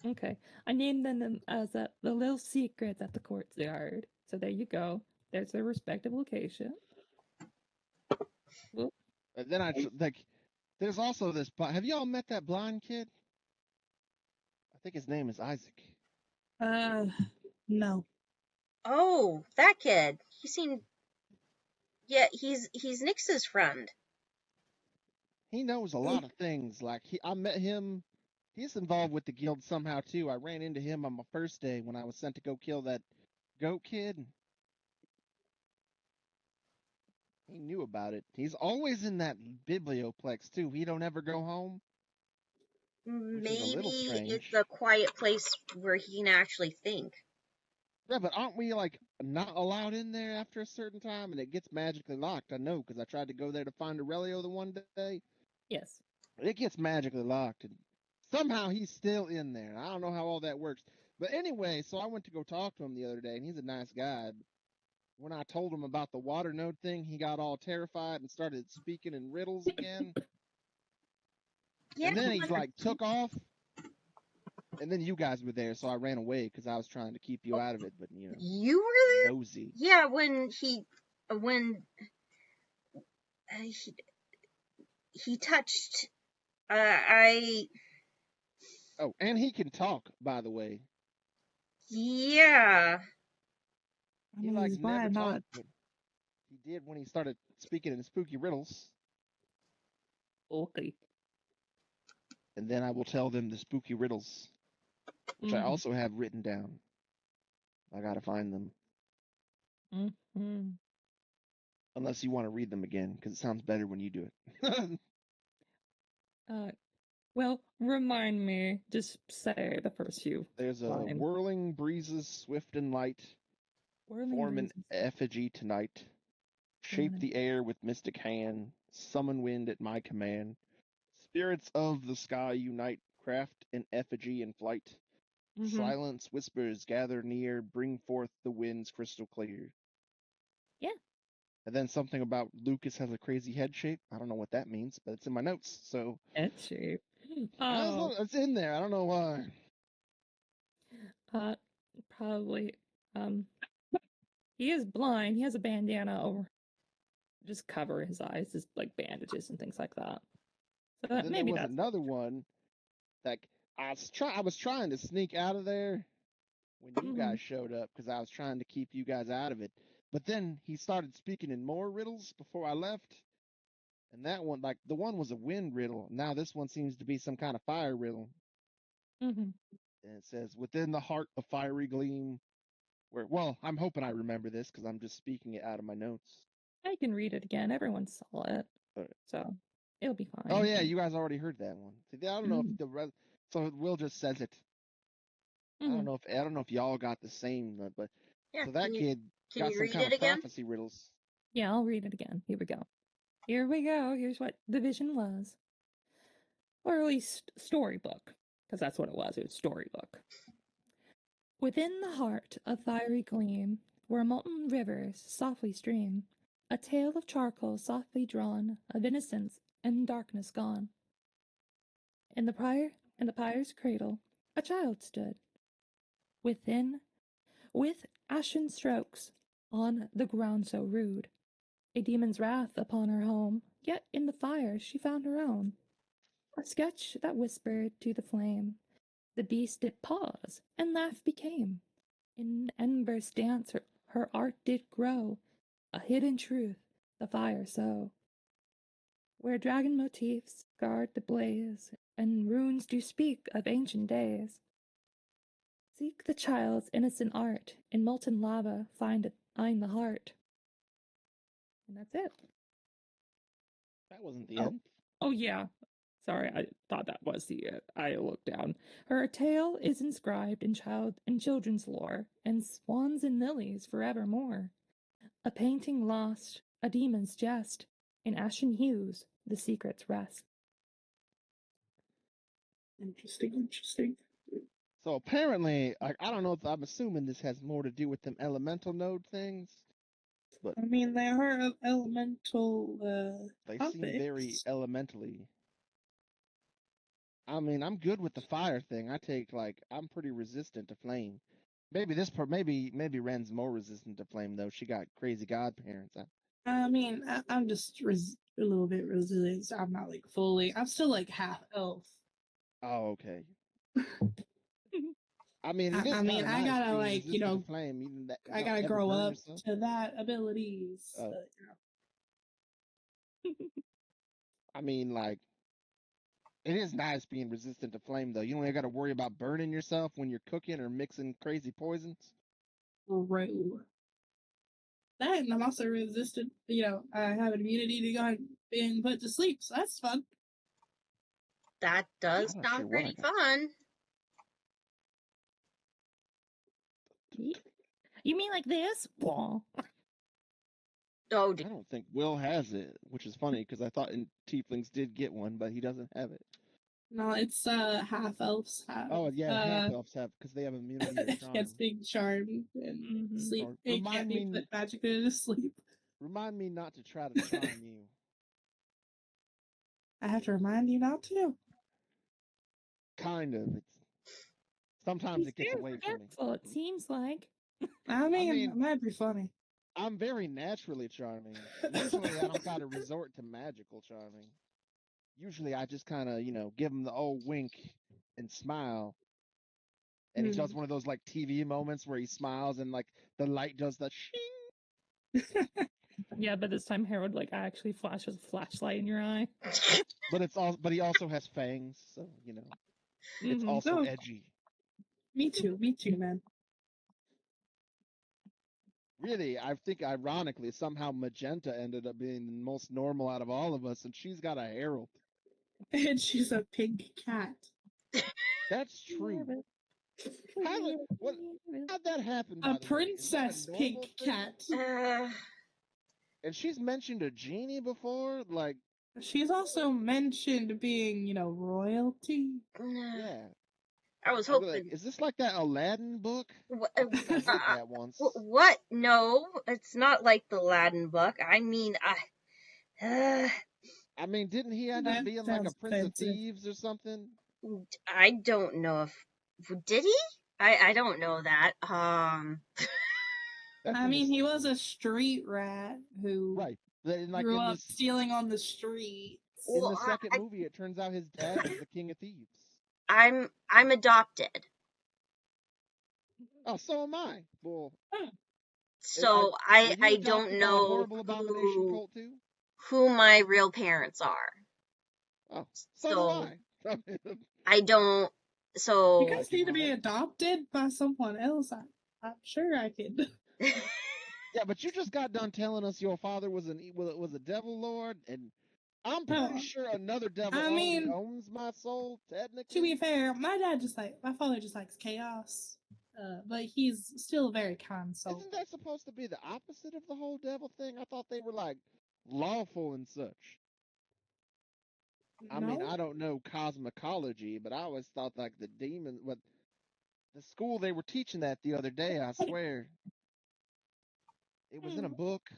Okay. I named them as the little secrets at the courtyard. So there you go. There's their respective location. And then there's also this. Have y'all met that blind kid? I think his name is Isaac. No. Oh, that kid. He seemed. Yeah, he's Nyx's friend. He knows a lot of things. Like I met him. He's involved with the guild somehow too. I ran into him on my first day when I was sent to go kill that goat kid. He knew about it. He's always in that biblioplex too. He don't ever go home. Maybe it's a quiet place where he can actually think. Yeah, but aren't we not allowed in there after a certain time, and it gets magically locked? I know because I tried to go there to find Aurelio the one day. Yes. It gets magically locked, and somehow he's still in there. I don't know how all that works. But anyway, so I went to go talk to him the other day, and he's a nice guy. When I told him about the water node thing, he got all terrified and started speaking in riddles again. Yeah, and then he took off. And then you guys were there, so I ran away because I was trying to keep you out of it. But you really nosy. Yeah, when he when he touched, I. Oh, and he can talk, by the way. Yeah. He like never talked, but he did when he started speaking in spooky riddles. Okay. And then I will tell them the spooky riddles, which I also have written down. I gotta find them. Unless you want to read them again, because it sounds better when you do it. Well, remind me. Just say the first few. There's a whirling breezes, swift and light. Form an effigy tonight. Shape the air with mystic hand. Summon wind at my command. Spirits of the sky unite. Craft an effigy in flight. Silence whispers gather near. Bring forth the winds crystal clear. Yeah. And then something about Lucas has a crazy head shape. I don't know what that means, but it's in my notes. So head shape. It's in there. I don't know why. Probably. He is blind. He has a bandana over, just cover his eyes, just like bandages and things like that. So that maybe there was another one. Like I was trying to sneak out of there when you guys showed up because I was trying to keep you guys out of it. But then he started speaking in more riddles before I left. And that one, like the one was a wind riddle. Now this one seems to be some kind of fire riddle. And it says, within the heart of fiery gleam, where, well, I'm hoping I remember this because I'm just speaking it out of my notes. I can read it again. Everyone saw it. So it'll be fine. Oh, yeah, you guys already heard that one. See, I don't know if the rest, so Will just says it. I don't know if y'all got the same, but yeah, so that kid can got you some read kind it of again? prophecy riddles. Yeah, I'll read it again. Here we go. Here we go. Here's what the vision was. Or at least storybook, because that's what it was. It was storybook. Within the heart of fiery gleam, where molten rivers softly stream, a tale of charcoal softly drawn, of innocence and darkness gone. In the pyre's cradle, a child stood. Within, with ashen strokes, on the ground so rude, a demon's wrath upon her home, yet in the fire she found her own. A sketch that whispered to the flame, the beast did pause, and laugh became. In embers dance her art did grow, a hidden truth, the fire so. Where dragon motifs guard the blaze, and runes do speak of ancient days. Seek the child's innocent art, in molten lava find the heart. And that's it. That wasn't the end. Oh, yeah. Sorry, I thought that was the it. I looked down. Her tale is inscribed in children's lore, and swans and lilies forevermore. A painting lost, a demon's jest, in ashen hues the secrets rest. Interesting. So apparently, I don't know if I'm assuming this has more to do with them elemental node things. But I mean, they are elemental they topics. seem very elementally. I mean, I'm good with the fire thing. I'm pretty resistant to flame. Maybe maybe Ren's more resistant to flame though. She got crazy godparents. I mean, I'm just a little bit resilient. So I'm not like fully. I'm still like half elf. Oh, okay. I mean, I gotta like flame, I gotta grow up to that abilities. I mean, like, it is nice being resistant to flame, though. You don't got to worry about burning yourself when you're cooking or mixing crazy poisons. Right. That, and I'm also resistant. I have an immunity to go being put to sleep, so that's fun. That does sound pretty fun. You mean like this? Oh, I don't think Will has it, which is funny because I thought Tieflings did get one, but he doesn't have it. No, it's half elves have. Oh yeah, half elves have because they have immunity to charm. Gets being charmed and sleep. It can't be put magically to sleep. Remind me not to try to charm you. I have to remind you not to. Kind of. Sometimes it gets away from me. It seems like. I mean, it might be funny. I'm very naturally charming. Usually, I don't gotta resort to magical charming. Usually, I just kind of, give him the old wink and smile. And he does one of those like TV moments where he smiles and like the light does the shing. Yeah, but this time Harold like actually flashes a flashlight in your eye. But he also has fangs, so it's also edgy. Me too, man. Really, I think ironically, somehow Magenta ended up being the most normal out of all of us, and she's got a Harold. And she's a pink cat. That's true. How'd that happen? A princess pink cat. And she's mentioned a genie before, like. She's also mentioned being, royalty. Yeah. I was hoping. Like, is this like that Aladdin book? I read that once. What? No, it's not like the Aladdin book. I mean, didn't he end up being like a Prince of Thieves or something? I don't know if did he? I don't know that. He was a street rat who grew up stealing on the street. In the second movie, it turns out his dad was the King of Thieves. I'm adopted. Oh, so am I. Well, so I don't know who my real parents are. Oh, so do I. I don't. So you guys need to be adopted by someone else. I'm sure I could. Yeah, but you just got done telling us your father was a devil lord, and I'm pretty sure another devil owns my soul, technically. To be fair, my father just likes chaos. But he's still a very kind soul. Isn't that supposed to be the opposite of the whole devil thing? I thought they were like lawful and such. No? I don't know cosmology, but I always thought like the demon. But the school they were teaching that the other day, I swear, it was in a book.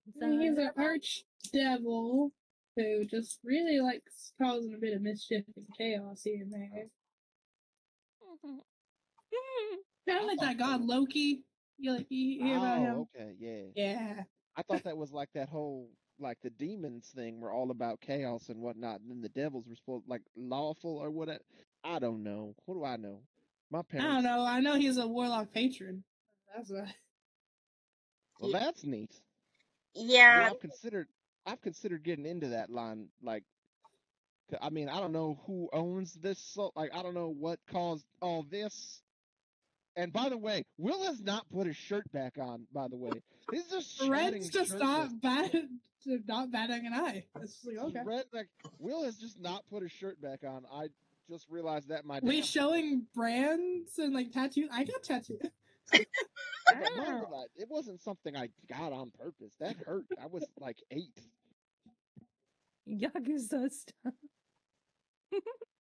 He's an archdevil who just really likes causing a bit of mischief and chaos here and there. Kind of like that god Loki. You hear about him? Okay, yeah. Yeah. I thought that was like that whole, like the demons thing were all about chaos and whatnot, and then the devils were supposed like lawful or whatever. I don't know. What do I know? My parents. I don't know. I know he's a warlock patron. Well, that's neat. Yeah. I've considered getting into that line. Like, I don't know who owns this. So, like, I don't know what caused all this. And by the way, Will has not put his shirt back on. By the way, he's just Red's just not batting an eye. It's like, okay. Will has just not put his shirt back on. I just realized that my. We showing brands and like tattoos. I got tattoos. It wasn't something I got on purpose. That hurt. I was like 8. Yakuza stuff.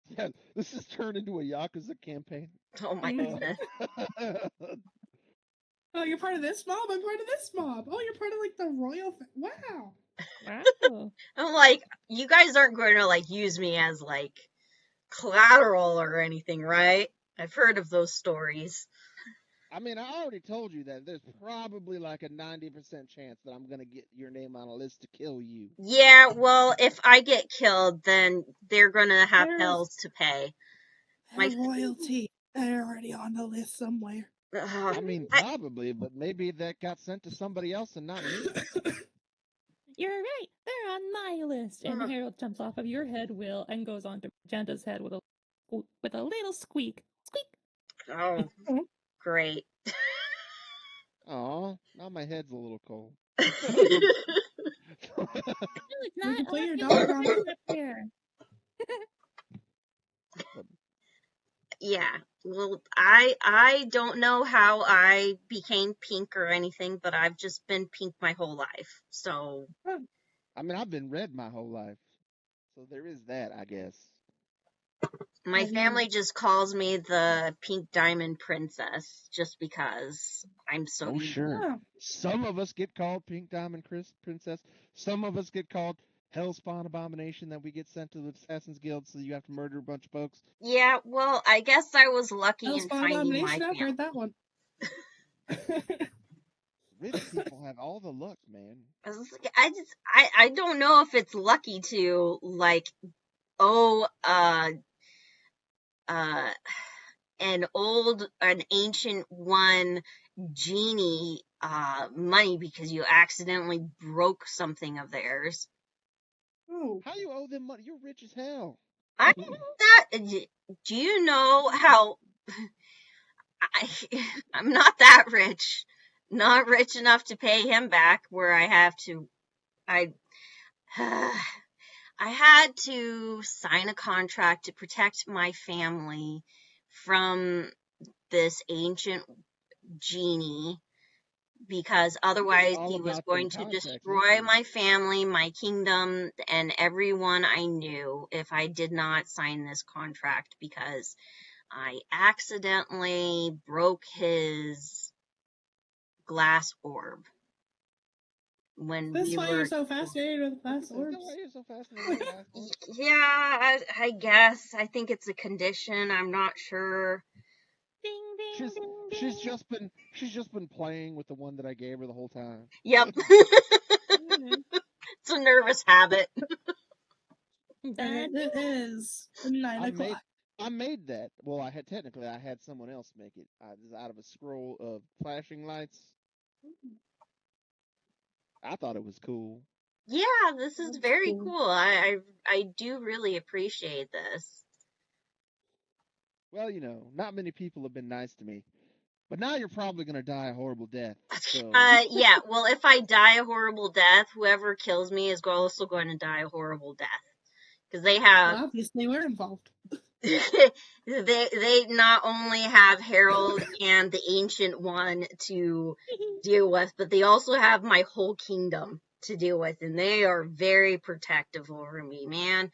Yeah, this has turned into a Yakuza campaign. Oh my goodness. Oh, you're part of this mob? I'm part of this mob. Oh, you're part of like the royal wow. Wow. I'm like, you guys aren't going to like use me as like collateral or anything, right? I've heard of those stories. I already told you that there's probably like a 90% chance that I'm going to get your name on a list to kill you. Yeah, well, if I get killed, then they're going to have hells to pay. My royalty, they're already on the list somewhere. Probably, but maybe that got sent to somebody else and not me. You're right. They're on my list. And Harold jumps off of your head, Will, and goes onto Magenta's head with a little squeak. Squeak! Oh, great. Aw, now my head's a little cold. No, it's not. You can put your dog on here. Yeah. Well, I don't know how I became pink or anything, but I've just been pink my whole life. So. I've been red my whole life. So there is that, I guess. My family just calls me the Pink Diamond Princess just because I'm so. Oh, sure. Yeah. Some of us get called Pink Diamond Princess. Some of us get called Hellspawn Abomination that we get sent to the Assassin's Guild so you have to murder a bunch of folks. Yeah, well, I guess I was lucky in finding my family. I've heard that one. Rich people have all the luck, man. I don't know if it's lucky to like an ancient one genie money because you accidentally broke something of theirs. Oh. How you owe them money? You're rich as hell. I'm not. Do you know how? I'm not that rich. Not rich enough to pay him back. Where I have to, I had to sign a contract to protect my family from this ancient genie because otherwise he was going to destroy my family, my kingdom, and everyone I knew if I did not sign this contract because I accidentally broke his glass orb. When That's we why were you're so fascinated with glass orbs. That's why you're so fascinated with glass orbs. Yeah, I guess. I think it's a condition. I'm not sure. Ding, ding, ding, ding. She's just been playing with the one that I gave her the whole time. Yep. It's a nervous habit. And it is 9 o'clock. I made that. Well, I had someone else make it. Out of a scroll of flashing lights. I thought it was cool. Yeah, this is very cool. I do really appreciate this. Well, not many people have been nice to me. But now you're probably going to die a horrible death. So. Yeah, well, if I die a horrible death, whoever kills me is also going to die a horrible death. Because they have... Well, obviously, we're involved. they not only have Harold and the Ancient One to deal with, but they also have my whole kingdom to deal with, and they are very protective over me, man.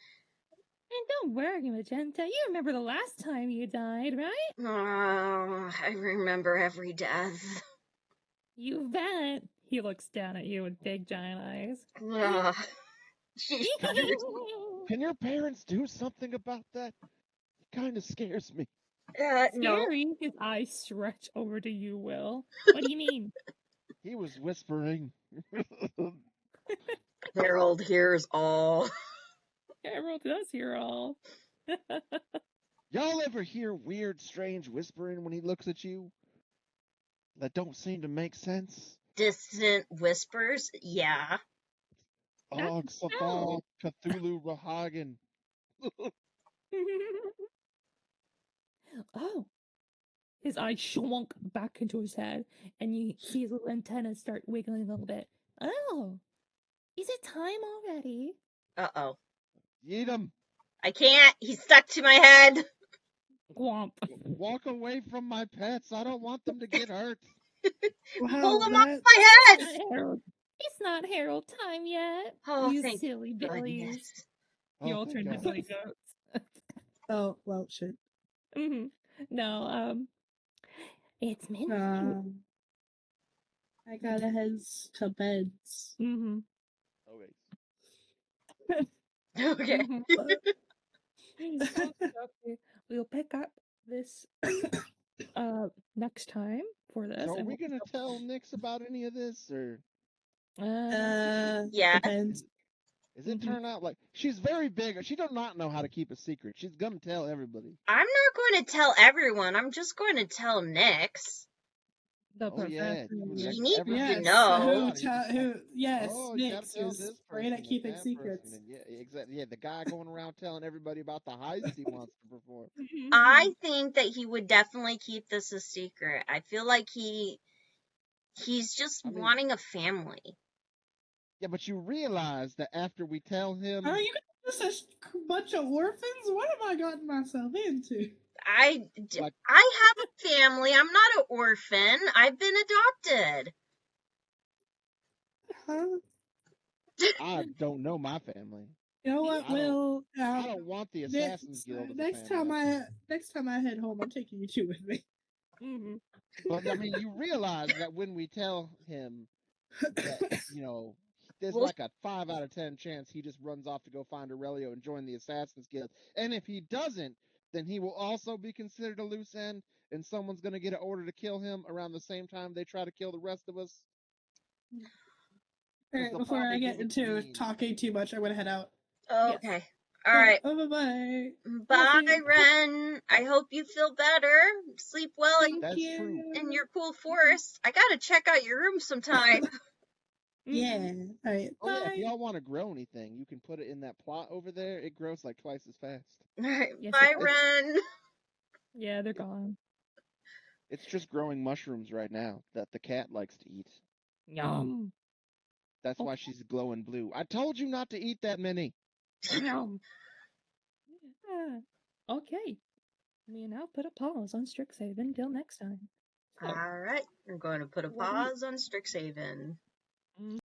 And don't worry, Magenta. You remember the last time you died, right? Oh, I remember every death. You bet. He looks down at you with big giant eyes. Can your parents do something about that? It kind of scares me. No. Scary? His eyes stretch over to you, Will. What do you mean? He was whispering. Harold hears all. Harold does hear all. Y'all ever hear weird, strange whispering when he looks at you? That don't seem to make sense? Distant whispers? Yeah. Og Safal Cthulhu Rahagan. Oh. His eyes shrunk back into his head, and you see his little antennas start wiggling a little bit. Oh. Is it time already? Uh-oh. Eat him. I can't. He's stuck to my head. Womp. Walk away from my pets. I don't want them to get hurt. Pull them off my head. It's not Harold time yet. Oh, you thank silly billies. You all turned into billy goats. Oh, well, shit. Mm-hmm. No, it's midnight. I gotta head to bed. Mm-hmm. Okay. Okay. We'll pick up this next time for this. So are we gonna tell Nix about any of this, or? Yeah. Depends. Does it turn out like she's very big? She does not know how to keep a secret. She's gonna tell everybody. I'm not going to tell everyone. I'm just going to tell Nix. The professor. He needs to know. Yes, Nix is great at keeping secrets. Yeah, exactly. Yeah, the guy going around telling everybody about the heist he wants to perform. I think that he would definitely keep this a secret. I feel like he's just wanting a family. Yeah, but you realize that after we tell him... Are you just a bunch of orphans? What have I gotten myself into? I have a family. I'm not an orphan. I've been adopted. Huh? I don't know my family. You know what, Will? I don't want the Assassin's Guild. Next time I head home, I'm taking you two with me. Mm-hmm. But I mean, you realize that when we tell him that, there's like a 5 out of 10 chance he just runs off to go find Aurelio and join the Assassin's Guild. And if he doesn't, then he will also be considered a loose end, and someone's going to get an order to kill him around the same time they try to kill the rest of us. Alright, before I get into talking too much, I'm gonna head out. Okay. Yes. All right. Bye-bye. Bye, Ren. I hope you feel better. Sleep well in your cool forest. I gotta check out your room sometime. Yeah. All right. Oh, yeah, if y'all want to grow anything, you can put it in that plot over there. It grows like twice as fast. All right. Yes, bye, Ren. Yeah, they're gone. It's just growing mushrooms right now that the cat likes to eat. Yum. That's why she's glowing blue. I told you not to eat that many. Yum. Okay. We now put a pause on Strixhaven until next time. So, all right. We're going to put a pause on Strixhaven.